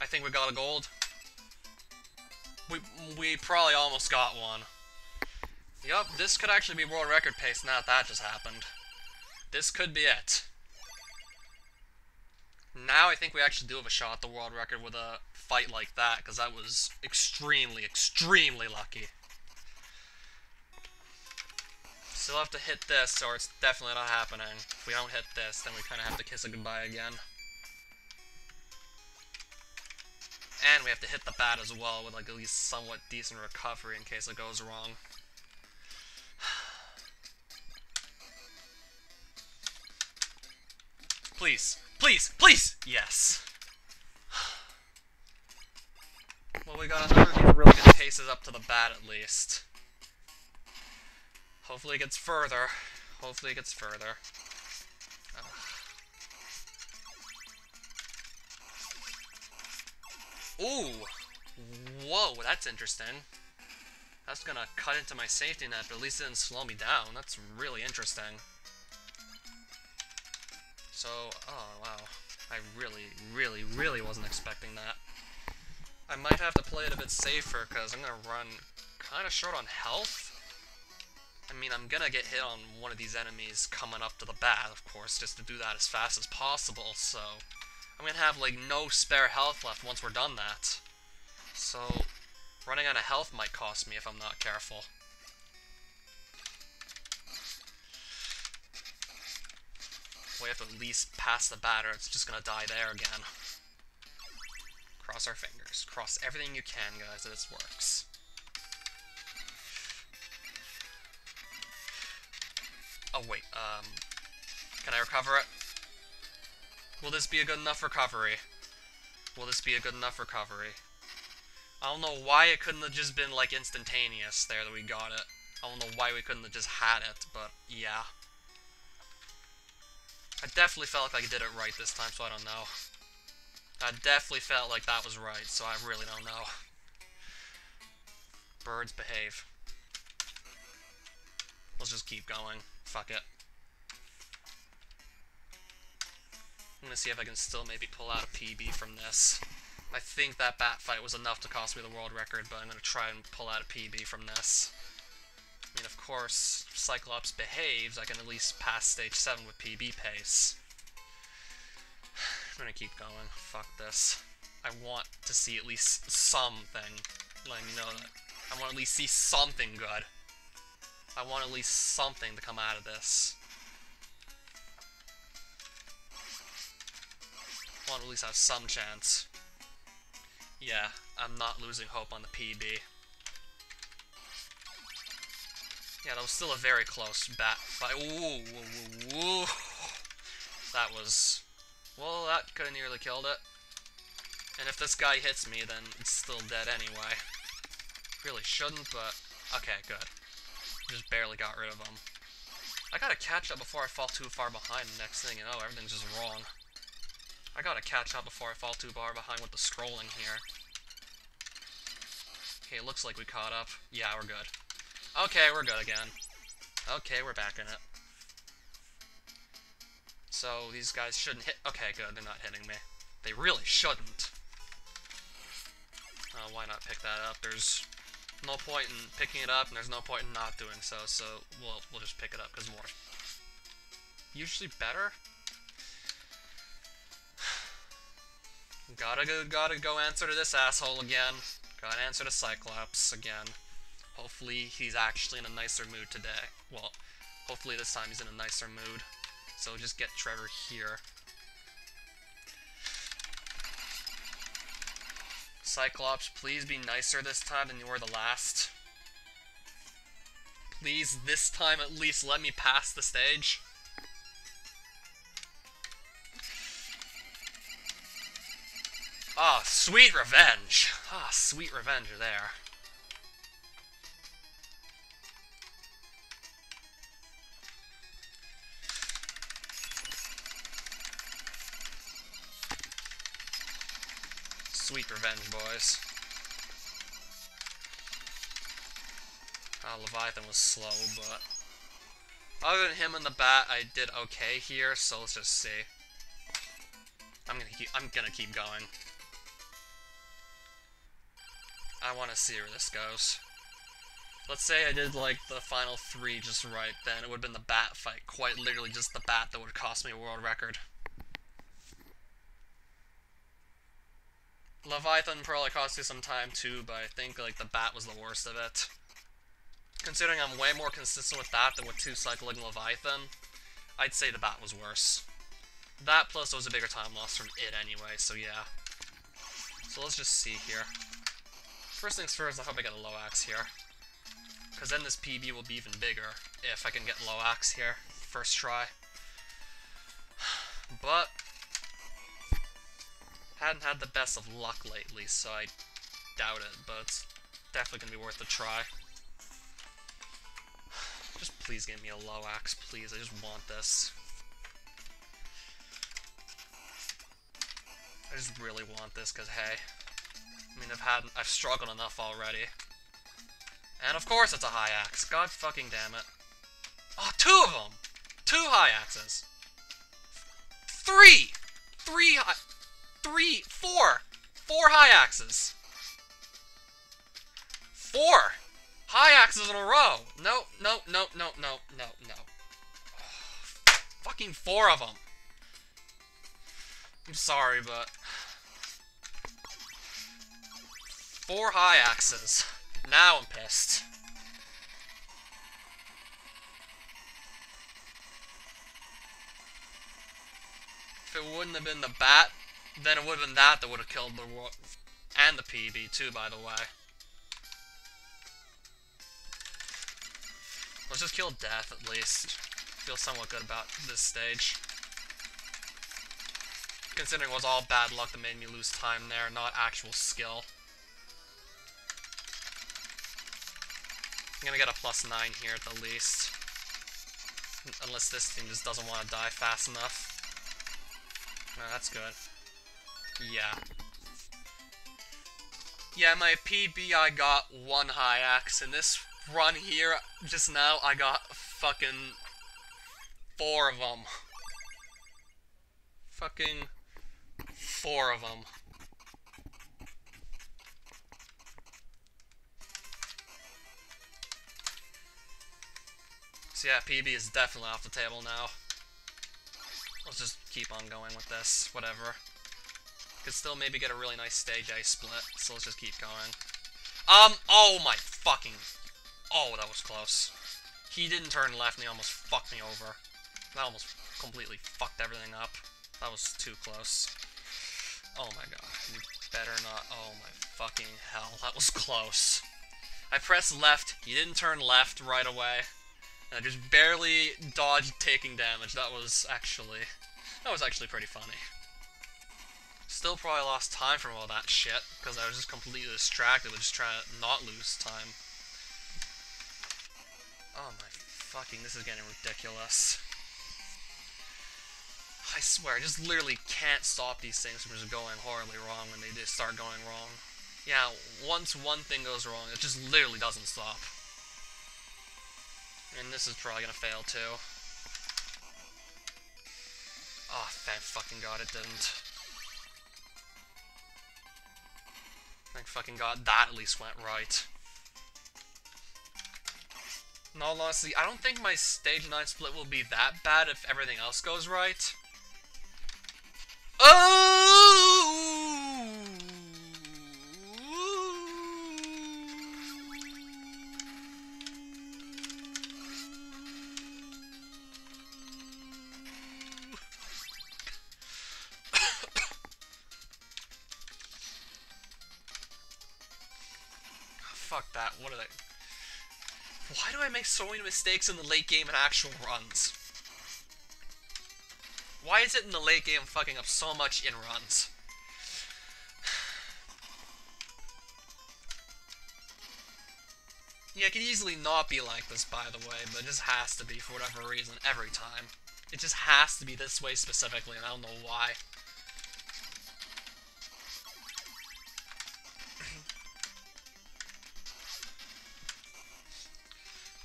I think we got a gold. We probably almost got one. Yup, this could actually be world record pace now that just happened. This could be it. Now I think we actually do have a shot at the world record with a fight like that, because that was extremely, extremely lucky. Still have to hit this, or it's definitely not happening. If we don't hit this, then we kind of have to kiss it goodbye again. And we have to hit the bat as well with like at least somewhat decent recovery in case it goes wrong. Please. Please. Please! Yes. Well, we got another of these really good paces up to the bat, at least. Hopefully it gets further. Hopefully it gets further. Ooh! Whoa, that's interesting. That's gonna cut into my safety net, but at least it didn't slow me down. That's really interesting. So, oh wow. I really wasn't expecting that. I might have to play it a bit safer, because I'm gonna run kinda short on health. I mean, I'm gonna get hit on one of these enemies coming up to the bat, of course, just to do that as fast as possible, so I'm gonna have, like, no spare health left once we're done that. So, running out of health might cost me if I'm not careful. We have to at least pass the bat, or it's just gonna die there again. Cross our fingers. Cross everything you can, guys, that this works. Oh, wait, can I recover it? Will this be a good enough recovery? Will this be a good enough recovery? I don't know why it couldn't have just been, like, instantaneous there that we got it. I don't know why we couldn't have just had it, but yeah. I definitely felt like I did it right this time, so I don't know. I definitely felt like that was right, so I really don't know. Birds behave. Let's just keep going. Fuck it. I'm gonna see if I can still maybe pull out a PB from this. I think that bat fight was enough to cost me the world record, but I'm gonna try and pull out a PB from this. I mean, of course, if Cyclops behaves, I can at least pass stage 7 with PB pace. I'm gonna keep going. Fuck this. I want to see at least something. Letting me know that I want to at least see something good. I want at least something to come out of this. I want to at least have some chance. Yeah, I'm not losing hope on the PB. Yeah, that was still a very close bat fight. Ooh. That was... Well, that could have nearly killed it. And if this guy hits me, then it's still dead anyway. Really shouldn't, but... Okay, good. Just barely got rid of him. I gotta catch up before I fall too far behind the next thing, everything's just wrong. I gotta catch up before I fall too far behind with the scrolling here. Okay, it looks like we caught up. Yeah, we're good. Okay, we're good again. Okay, we're back in it. So, these guys shouldn't hit... Okay, good, they're not hitting me. They really shouldn't. Why not pick that up? There's no point in picking it up, and there's no point in not doing so, so we'll just pick it up, because more. Usually better? Gotta go answer to this asshole again. Gotta answer to Cyclops again. Hopefully he's actually in a nicer mood today. Well, hopefully this time he's in a nicer mood. So just get Trevor here. Cyclops, please be nicer this time than you were the last. Please, this time at least let me pass the stage. Ah, sweet revenge. Ah, sweet revenge there. Sweet revenge, boys. Leviathan was slow, but other than him and the bat, I did okay here. So let's just see. I'm gonna keep going. I want to see where this goes. Let's say I did like the final 3 just right, then it would have been the bat fight. Quite literally, just the bat that would cost me a world record. Leviathan probably cost you some time too, but I think like the bat was the worst of it. Considering I'm way more consistent with that than with 2 cycling Leviathan, I'd say the bat was worse. That plus there was a bigger time loss from it anyway, so yeah. So let's just see here. First things first, I hope I get a low axe here. Because then this PB will be even bigger if I can get low axe here. First try. but hadn't had the best of luck lately, so I doubt it, but it's definitely gonna be worth a try. Just please give me a low axe, please. I just want this. I just really want this, because hey, I mean, I've struggled enough already. And of course it's a high axe. God fucking damn it. Oh, 2 of them! 2 high axes. 3! 4 high axes. 4 high axes in a row. No. Fucking 4 of them. I'm sorry, but 4 high axes. Now I'm pissed. If it wouldn't have been the bat, then it would have been that would have killed the and the PB too, by the way. Let's just kill death at least. Feel somewhat good about this stage. Considering it was all bad luck that made me lose time there, not actual skill. I'm gonna get a +9 here at the least. Unless this thing just doesn't want to die fast enough. No, that's good. Yeah. Yeah, my PB I got 1 high axe. In this run here, just now, I got fucking 4 of them. Fucking 4 of them. So yeah, PB is definitely off the table now. Let's just keep on going with this, whatever. Could still maybe get a really nice stage A split, so let's just keep going. Oh my fucking... Oh, that was close. He didn't turn left and he almost fucked me over. That almost completely fucked everything up. That was too close. Oh my god, you better not... Oh my fucking hell, that was close. I pressed left, he didn't turn left right away. And I just barely dodged taking damage. That was actually pretty funny. Still probably lost time from all that shit, because I was just completely distracted with just trying to not lose time. Oh my fucking, this is getting ridiculous. I swear, I just literally can't stop these things from just going horribly wrong when they just start going wrong. Yeah, once one thing goes wrong, it just literally doesn't stop. And this is probably gonna fail too. Oh, thank fucking god it didn't. Thank fucking god that at least went right. In all honesty, I don't think my stage 9 split will be that bad if everything else goes right. Oh! Fuck that, what are they? Why do I make so many mistakes in the late game and actual runs? Why is it in the late game I'm fucking up so much in runs? Yeah, it could easily not be like this, by the way, but it just has to be for whatever reason every time. It just has to be this way specifically, and I don't know why.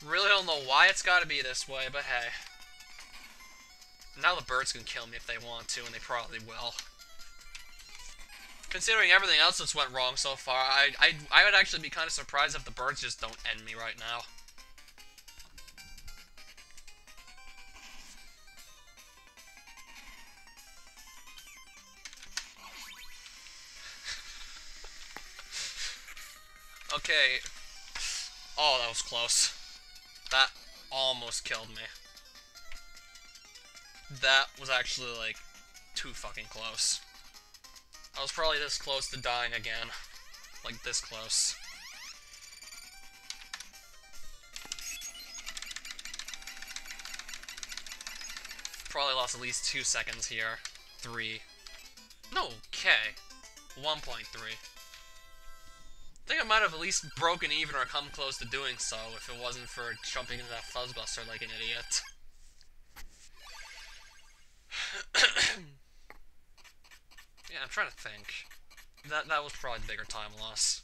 Really don't know why it's gotta be this way, but hey. Now the birds can kill me if they want to, and they probably will. Considering everything else that's went wrong so far, I would actually be kind of surprised if the birds just don't end me right now. Okay. Oh, that was close. That almost killed me. That was actually, like, too fucking close. I was probably this close to dying again. Like, this close. probably lost at least 2 seconds here. 3. No, K. 1.3. I think I might have at least broken even or come close to doing so if it wasn't for jumping into that fuzzbuster like an idiot. Yeah, I'm trying to think. That was probably the bigger time loss.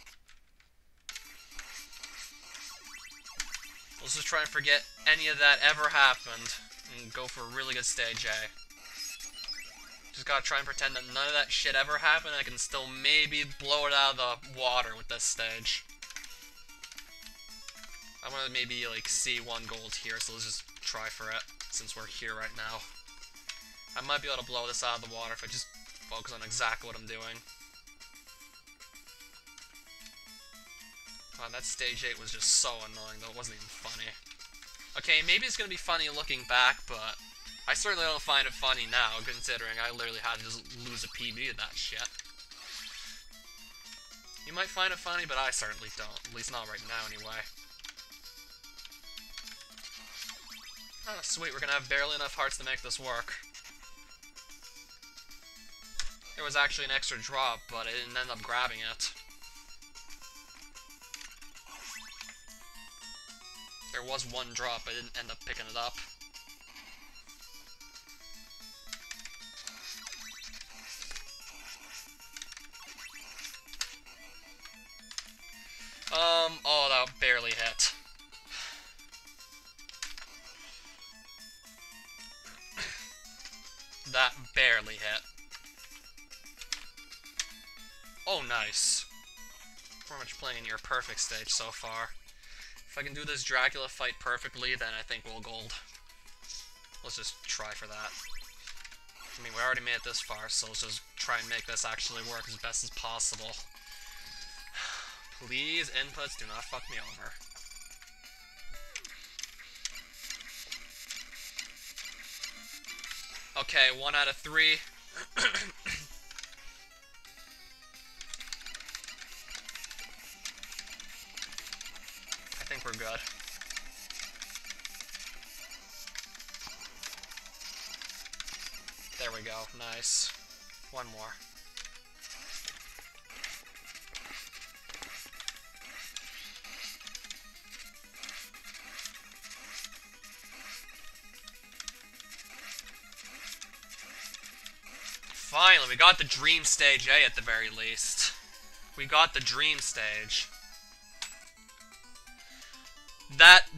Let's just try and forget any of that ever happened and go for a really good stage A. Just gotta try and pretend that none of that shit ever happened and I can still maybe blow it out of the water with this stage. I wanna maybe, like, see 1 gold here, so let's just try for it, since we're here right now. I might be able to blow this out of the water if I just focus on exactly what I'm doing. Wow, that stage 8 was just so annoying, though. It wasn't even funny. Okay, maybe it's gonna be funny looking back, but I certainly don't find it funny now, considering I literally had to just lose a PB to that shit. You might find it funny, but I certainly don't. At least not right now, anyway. Oh, sweet, we're gonna have barely enough hearts to make this work. There was actually an extra drop, but I didn't end up grabbing it. There was 1 drop, I didn't end up picking it up. Oh, that barely hit. That barely hit. Oh, nice. Pretty much playing your perfect stage so far. If I can do this Dracula fight perfectly, then I think we'll gold. Let's just try for that. I mean, we already made it this far, so let's just try and make this actually work as best as possible. Please, inputs, do not fuck me over. Okay, 1 out of 3. I think we're good. There we go, nice. 1 more. Finally, we got the dream stage A at the very least. We got the dream stage. That...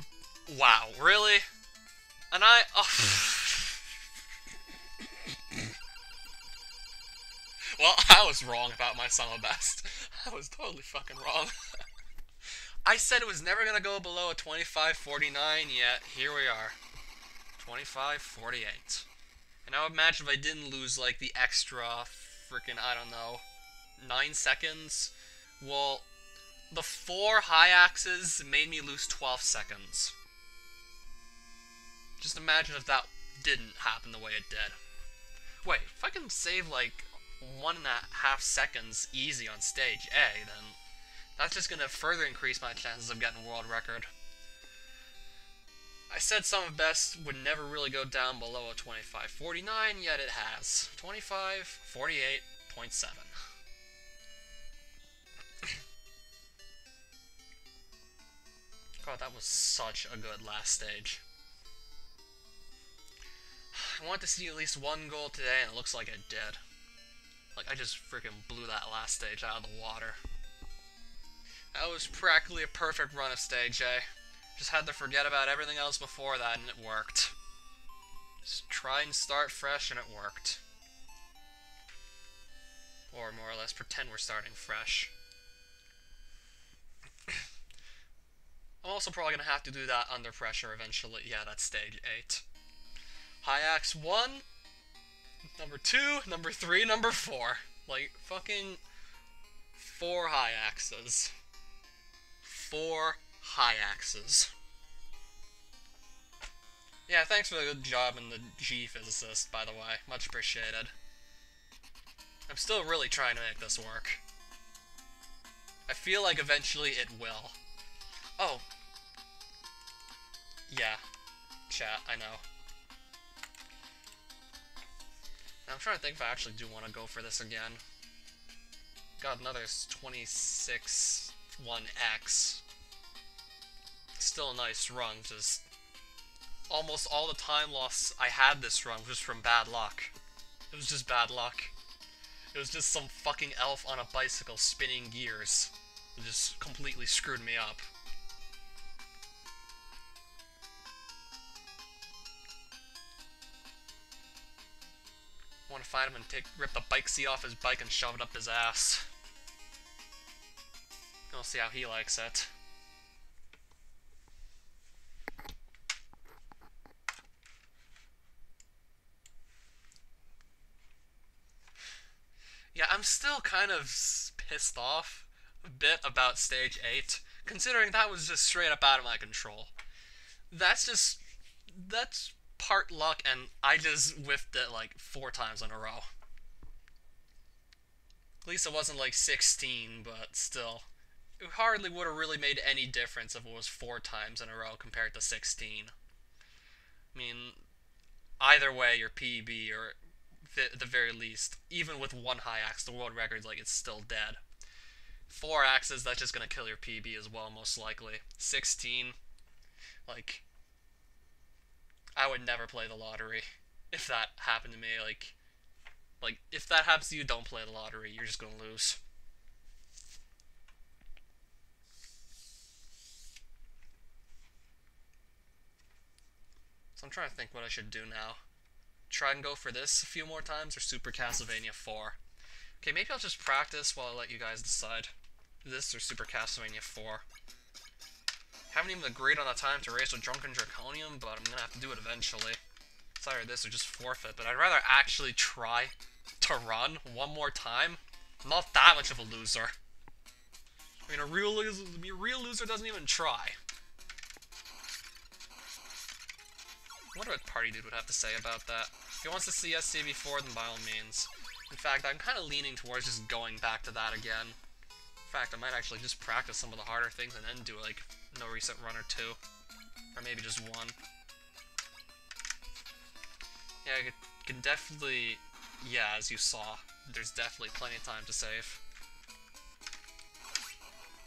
Wow, really? And I... Oh. Well, I was wrong about my summer best. I was totally fucking wrong. I said it was never gonna go below a 25.49, yet here we are. 25.48. And now imagine if I didn't lose, like, the extra freaking, I don't know, 9 seconds. Well, the 4 high axes made me lose 12 seconds. Just imagine if that didn't happen the way it did. Wait, if I can save, like, 1.5 seconds easy on stage A, then that's just gonna further increase my chances of getting a world record. I said summer best would never really go down below a 25.49, yet it has. 25.48.7. God, that was such a good last stage. I want to see at least 1 goal today, and it looks like I did. Like, I just freaking blew that last stage out of the water. That was practically a perfect run of stage A. Just had to forget about everything else before that, and it worked. Just try and start fresh, and it worked. Or more or less, pretend we're starting fresh. I'm also probably going to have to do that under pressure eventually. Yeah, that's stage 8. High axe 1, number 2, number 3, number 4. Like, fucking 4 high axes. 4 high axes. Yeah, thanks for the good job in the G-physicist, by the way. Much appreciated. I'm still really trying to make this work. I feel like eventually it will. Oh. Yeah. Chat, I know. I'm trying to think if I actually do want to go for this again. Got another 26 1x. Still a nice run, just almost all the time loss I had this run was from bad luck. It was just bad luck. It was just some fucking elf on a bicycle spinning gears. It just completely screwed me up. I want to find him and rip the bike seat off his bike and shove it up his ass. We'll see how he likes it. Yeah, I'm still kind of pissed off a bit about Stage 8, considering that was just straight up out of my control. That's part luck, and I just whiffed it like 4 times in a row. At least it wasn't like 16, but still. It hardly would have really made any difference if it was 4 times in a row compared to 16. I mean, either way, your PB, or at the very least, even with 1 high axe, the world record's like, it's still dead. 4 axes, that's just gonna kill your PB as well, most likely. 16, like, I would never play the lottery if that happened to me. Like if that happens to you, don't play the lottery. You're just gonna lose. So I'm trying to think what I should do now. Try and go for this a few more times, or Super Castlevania 4. Okay, maybe I'll just practice while I let you guys decide. This or Super Castlevania 4. Haven't even agreed on a time to race with Drunken Draconium, but I'm gonna have to do it eventually. It's either this or just forfeit, but I'd rather actually try to run one more time. I'm not that much of a loser. I mean, a real loser doesn't even try. I wonder what Party Dude would have to say about that. If he wants to see SCV4, then by all means. In fact, I'm kind of leaning towards just going back to that again. In fact, I might actually just practice some of the harder things and then do, like, no reset run or 2. Or maybe just 1. Yeah, I can definitely... Yeah, as you saw, there's definitely plenty of time to save.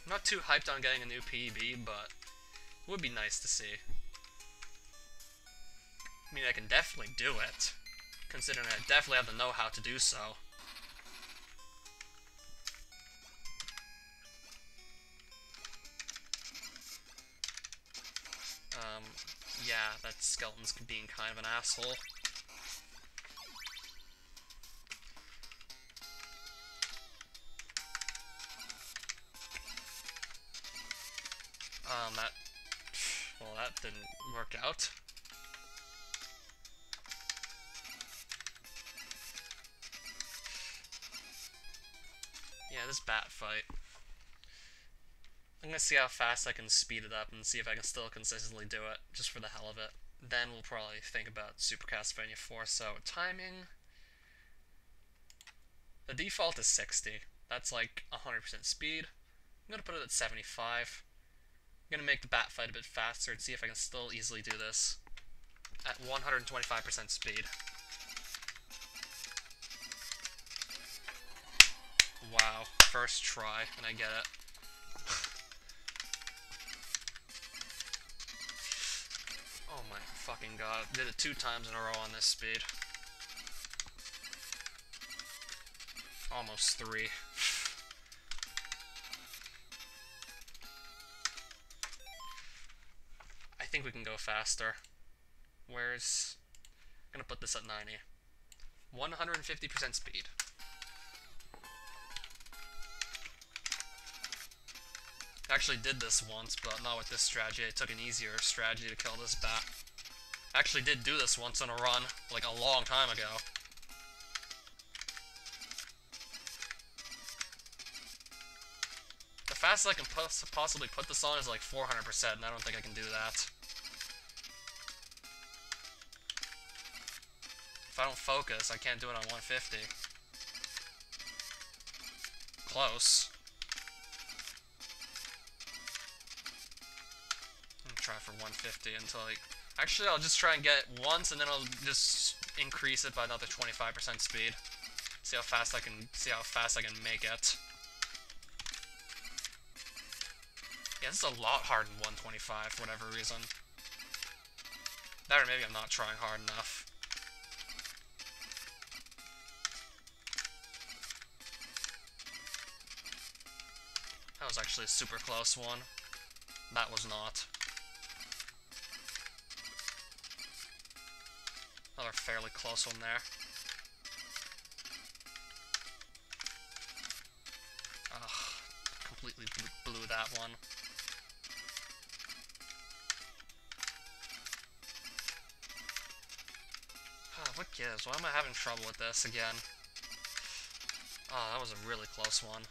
I'm not too hyped on getting a new PB, but it would be nice to see. I mean, I can definitely do it, considering I definitely have the know-how to do so. Yeah, that skeleton's being kind of an asshole. Well, that didn't work out. Yeah, this bat fight. I'm gonna see how fast I can speed it up and see if I can still consistently do it, just for the hell of it. Then we'll probably think about Super Castlevania 4. So, timing... The default is 60. That's like 100% speed. I'm gonna put it at 75. I'm gonna make the bat fight a bit faster and see if I can still easily do this at 125% speed. Wow, first try, and I get it. Oh my fucking god, did it 2 times in a row on this speed. Almost 3. I think we can go faster. Where's... I'm gonna put this at 90. 150% speed. I actually did this once, but not with this strategy. I took an easier strategy to kill this bat. I actually did do this once in a run, like a long time ago. The fastest I can possibly put this on is like 400%, and I don't think I can do that. If I don't focus, I can't do it on 150. Close. I'm gonna try for 150 until, like... Actually, I'll just try and get it once, and then I'll just increase it by another 25% speed. See how fast I can make it. Yeah, this is a lot harder than 125 for whatever reason. That or maybe I'm not trying hard enough. That was actually a super close one. That was not. Another fairly close one there. Ugh, completely blew that one. What gives? Why am I having trouble with this again? Oh, that was a really close one.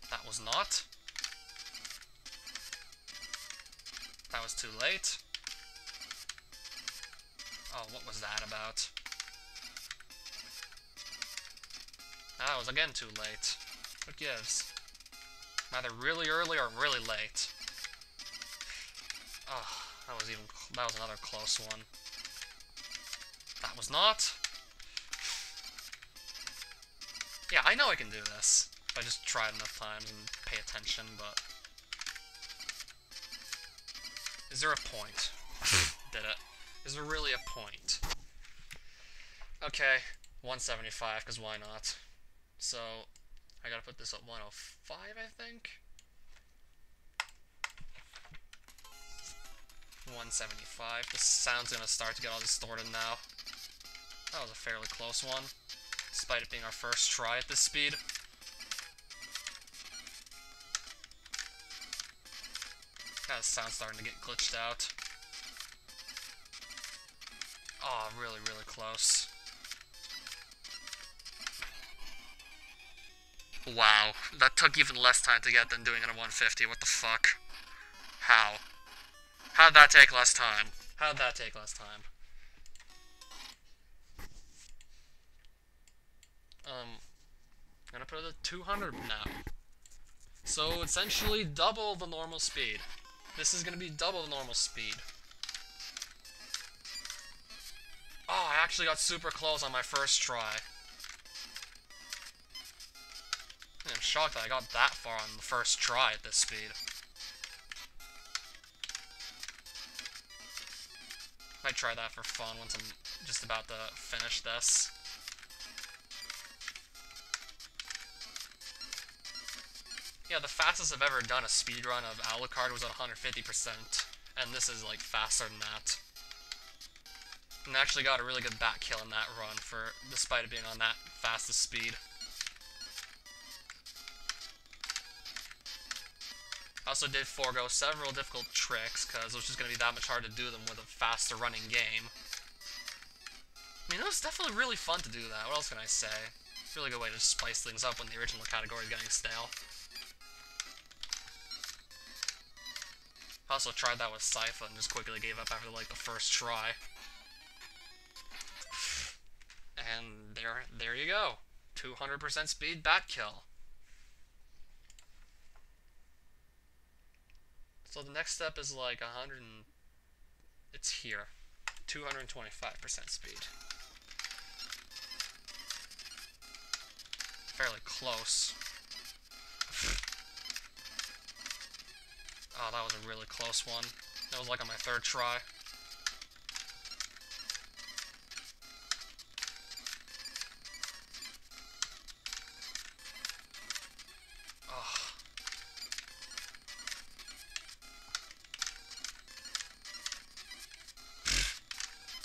That was not. That was too late. Oh, what was that about? That was again too late. What gives? Either really early or really late. Oh, that was another close one. That was not. Yeah, I know I can do this. If I just try it enough times and pay attention, but... Is there a point? Did it. Is there really a point? Okay, 175, because why not? So, I gotta put this at 105, I think? 175. The sound's gonna start to get all distorted now. That was a fairly close one, despite it being our first try at this speed. Yeah, the sound's starting to get glitched out. Oh, really, really close. Wow, that took even less time to get than doing it at 150. What the fuck? How? How'd that take less time? How'd that take less time? I'm gonna put it at 200 now. So, essentially double the normal speed. This is gonna be double the normal speed. Oh, I actually got super close on my first try. I'm shocked that I got that far on the first try at this speed. Might try that for fun once I'm just about to finish this. Yeah, the fastest I've ever done a speedrun of Alucard was at 150%, and this is like faster than that. And I actually got a really good back kill in that run, despite it being on that fastest speed. I also did forego several difficult tricks, because it was just going to be that much harder to do them with a faster running game. I mean, it was definitely really fun to do that. What else can I say? It's a really good way to spice things up when the original category is getting stale. I also tried that with Sypha and just quickly gave up after, like, the first try. And there you go. 200% speed bat kill. So the next step is like 100 and... It's here. 225% speed. Fairly close. Oh, that was a really close one. That was like on my third try.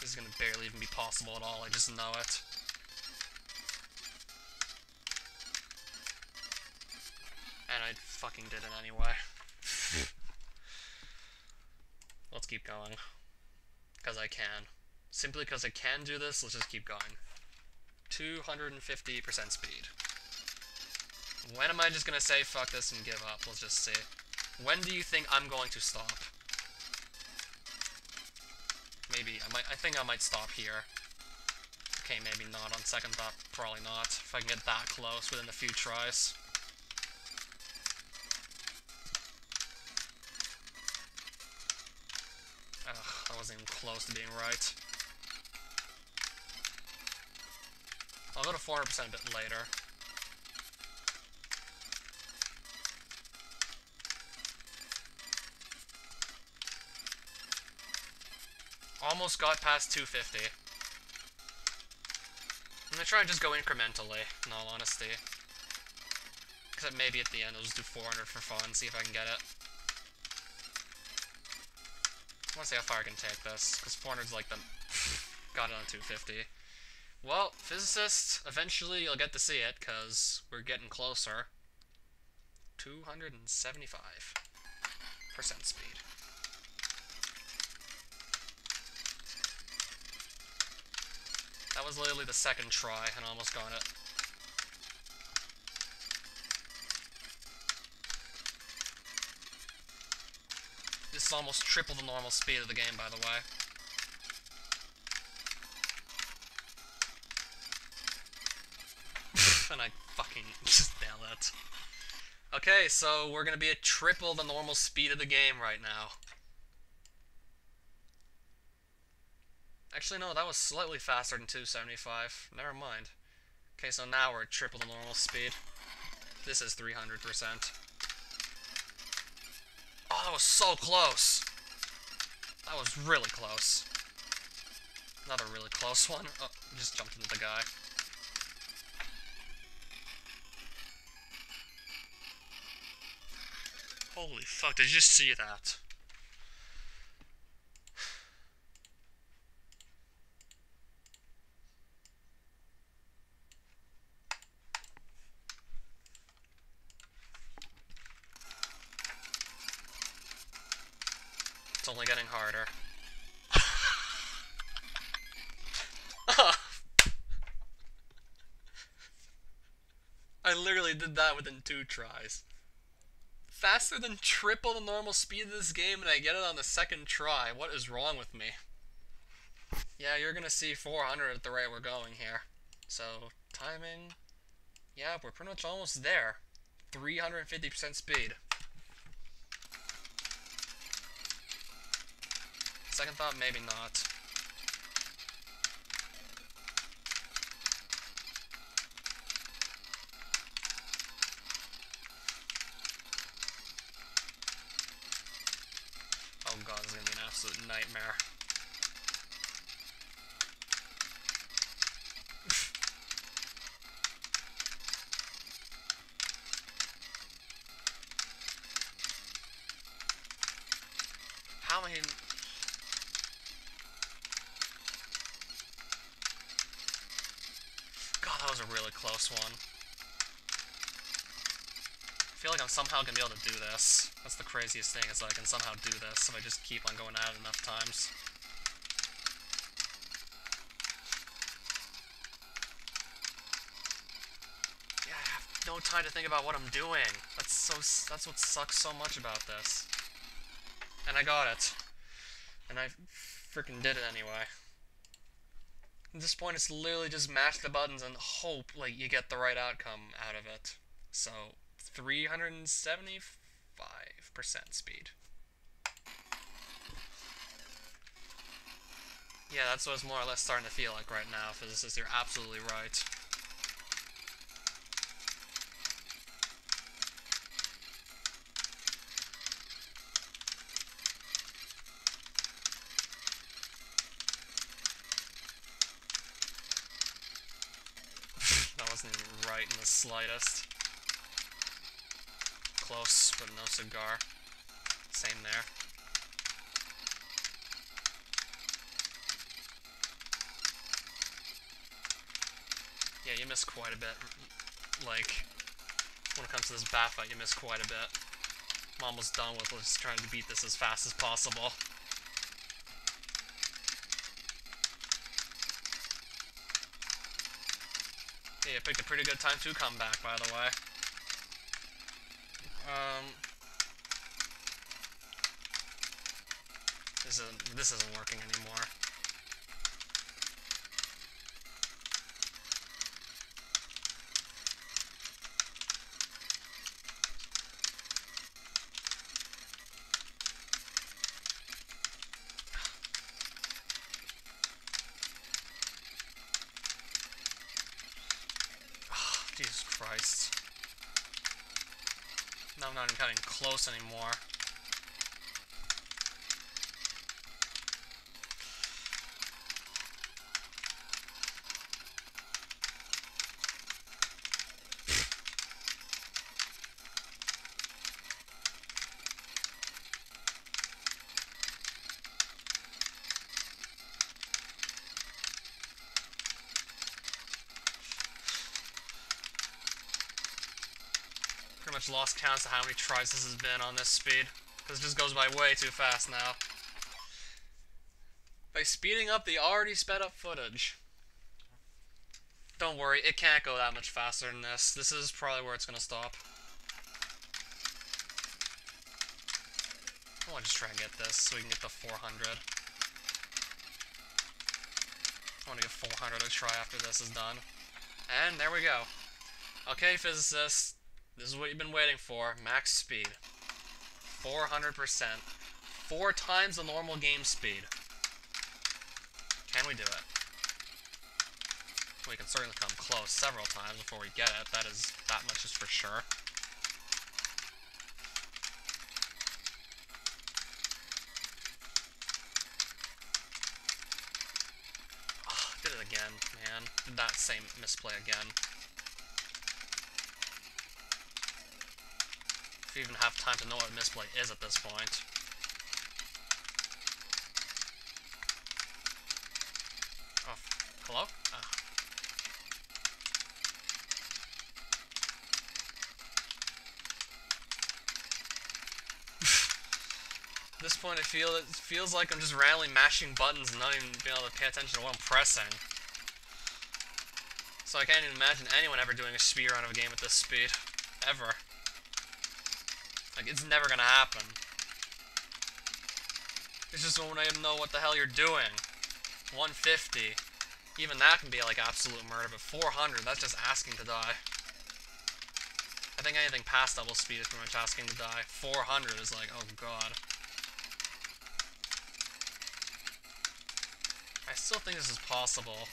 This is gonna barely even be possible at all, I just know it. And I fucking did it anyway. Let's keep going. Because I can. Simply because I can do this, let's just keep going. 250% speed. When am I just gonna say fuck this and give up? Let's just see. When do you think I'm going to stop? Maybe, I think I might stop here. Okay, maybe not. On second thought, probably not. If I can get that close within a few tries. Ugh, that wasn't even close to being right. I'll go to 400% a bit later. Almost got past 250. I'm gonna try and just go incrementally, in all honesty. Except maybe at the end I'll just do 400 for fun, see if I can get it. I wanna see how far I can take this, because 400's like the... got it on 250. Well, physicists, eventually you'll get to see it, because we're getting closer. 275% speed. That was literally the second try, and I almost got it. This is almost triple the normal speed of the game, by the way. And I fucking just nailed it. Okay, so we're gonna be at triple the normal speed of the game right now. Actually, no, that was slightly faster than 275. Never mind. Okay, so now we're at triple the normal speed. This is 300%. Oh, that was so close! That was really close. Another really close one. Oh, just jumped into the guy. Holy fuck, did you just see that? It's only getting harder. I literally did that within 2 tries. Faster than triple the normal speed of this game, and I get it on the second try. What is wrong with me? Yeah, you're gonna see 400 at the rate we're going here. So, timing... yeah, we're pretty much almost there. 350% speed. Second thought, maybe not. Oh god, this is gonna be an absolute nightmare. How many... God, that was a really close one. I feel like I'm somehow gonna be able to do this. That's the craziest thing, is that I can somehow do this if I just keep on going at it enough times. Yeah, I have no time to think about what I'm doing. That's what sucks so much about this. And I got it. And I freaking did it anyway. At this point, it's literally just mash the buttons and hope, like, you get the right outcome out of it. So, 375% speed. Yeah, that's what it's more or less starting to feel like right now, physicists. You're absolutely right. That wasn't even right in the slightest. Close, but no cigar. Same there. Yeah, you missed quite a bit. Like, when it comes to this bat fight, you missed quite a bit. I'm almost done with just trying to beat this as fast as possible. Yeah, you picked a pretty good time to come back, by the way. This isn't working anymore. Christ. Now I'm not even cutting close anymore. Pretty much lost count of how many tries this has been on this speed, because it just goes by way too fast now. By speeding up the already sped up footage. Don't worry, it can't go that much faster than this. This is probably where it's gonna stop. I want to just try and get this so we can get the 400. I want to get 400 a try after this is done. And there we go. Okay, physicists, this is what you've been waiting for. Max speed. 400%. 4 times the normal game speed. Can we do it? We can certainly come close several times before we get it. That much is for sure. Oh, did it again, man. Did that same misplay again. If you even have time to know what a misplay is at this point. Oh, hello? Oh. At this point, it feels like I'm just randomly mashing buttons and not even being able to pay attention to what I'm pressing. So I can't even imagine anyone ever doing a speedrun of a game at this speed. Ever. Like, it's never gonna happen. It's just when I know what the hell you're doing. 150. Even that can be like absolute murder, but 400, that's just asking to die. I think anything past double speed is pretty much asking to die. 400 is like, oh god. I still think this is possible.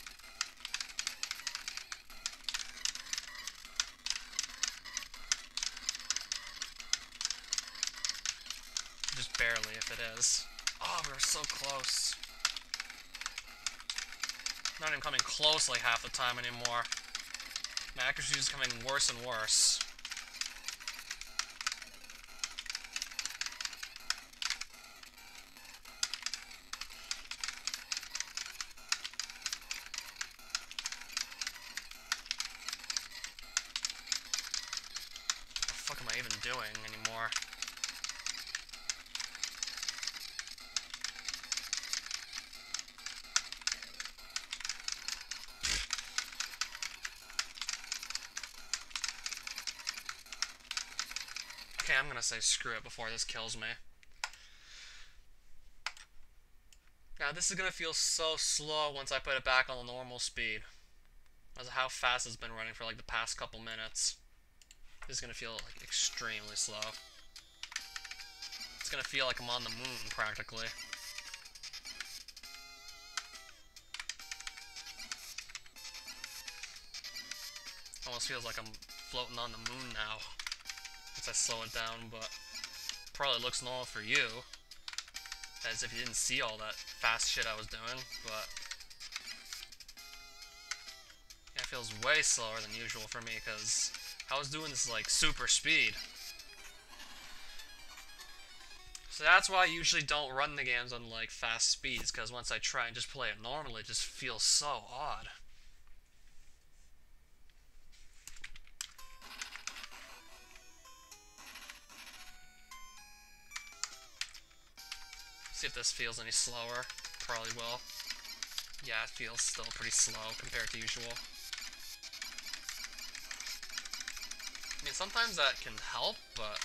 Just barely, if it is. Oh, we were so close. Not even coming close like half the time anymore. My accuracy is coming worse and worse. What the fuck am I even doing anymore? Okay, I'm gonna say screw it before this kills me. Now this is gonna feel so slow once I put it back on the normal speed. As how fast it's been running for like the past couple minutes. This is gonna feel like extremely slow. It's gonna feel like I'm on the moon practically. Almost feels like I'm floating on the moon now. Once I slow it down, but probably looks normal for you. As if you didn't see all that fast shit I was doing, but yeah, it feels way slower than usual for me, because I was doing this like super speed. So that's why I usually don't run the games on like fast speeds, because once I try and just play it normally, it just feels so odd. See if this feels any slower. Probably will. Yeah, it feels still pretty slow compared to usual. I mean, sometimes that can help, but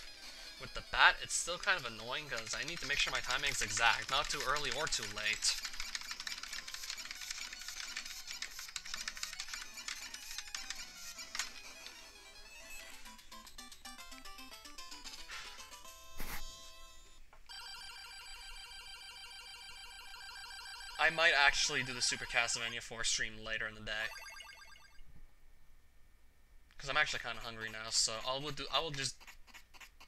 with the bat, it's still kind of annoying because I need to make sure my timing's exact, not too early or too late. I might actually do the Super Castlevania 4 stream later in the day. Because I'm actually kind of hungry now, so I will just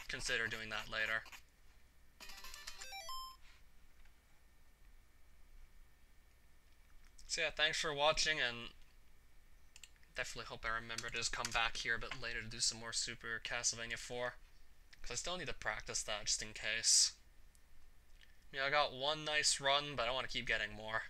consider doing that later. So yeah, thanks for watching, and definitely hope I remember to just come back here a bit later to do some more Super Castlevania 4. Because I still need to practice that just in case. Yeah, I got one nice run, but I want to keep getting more.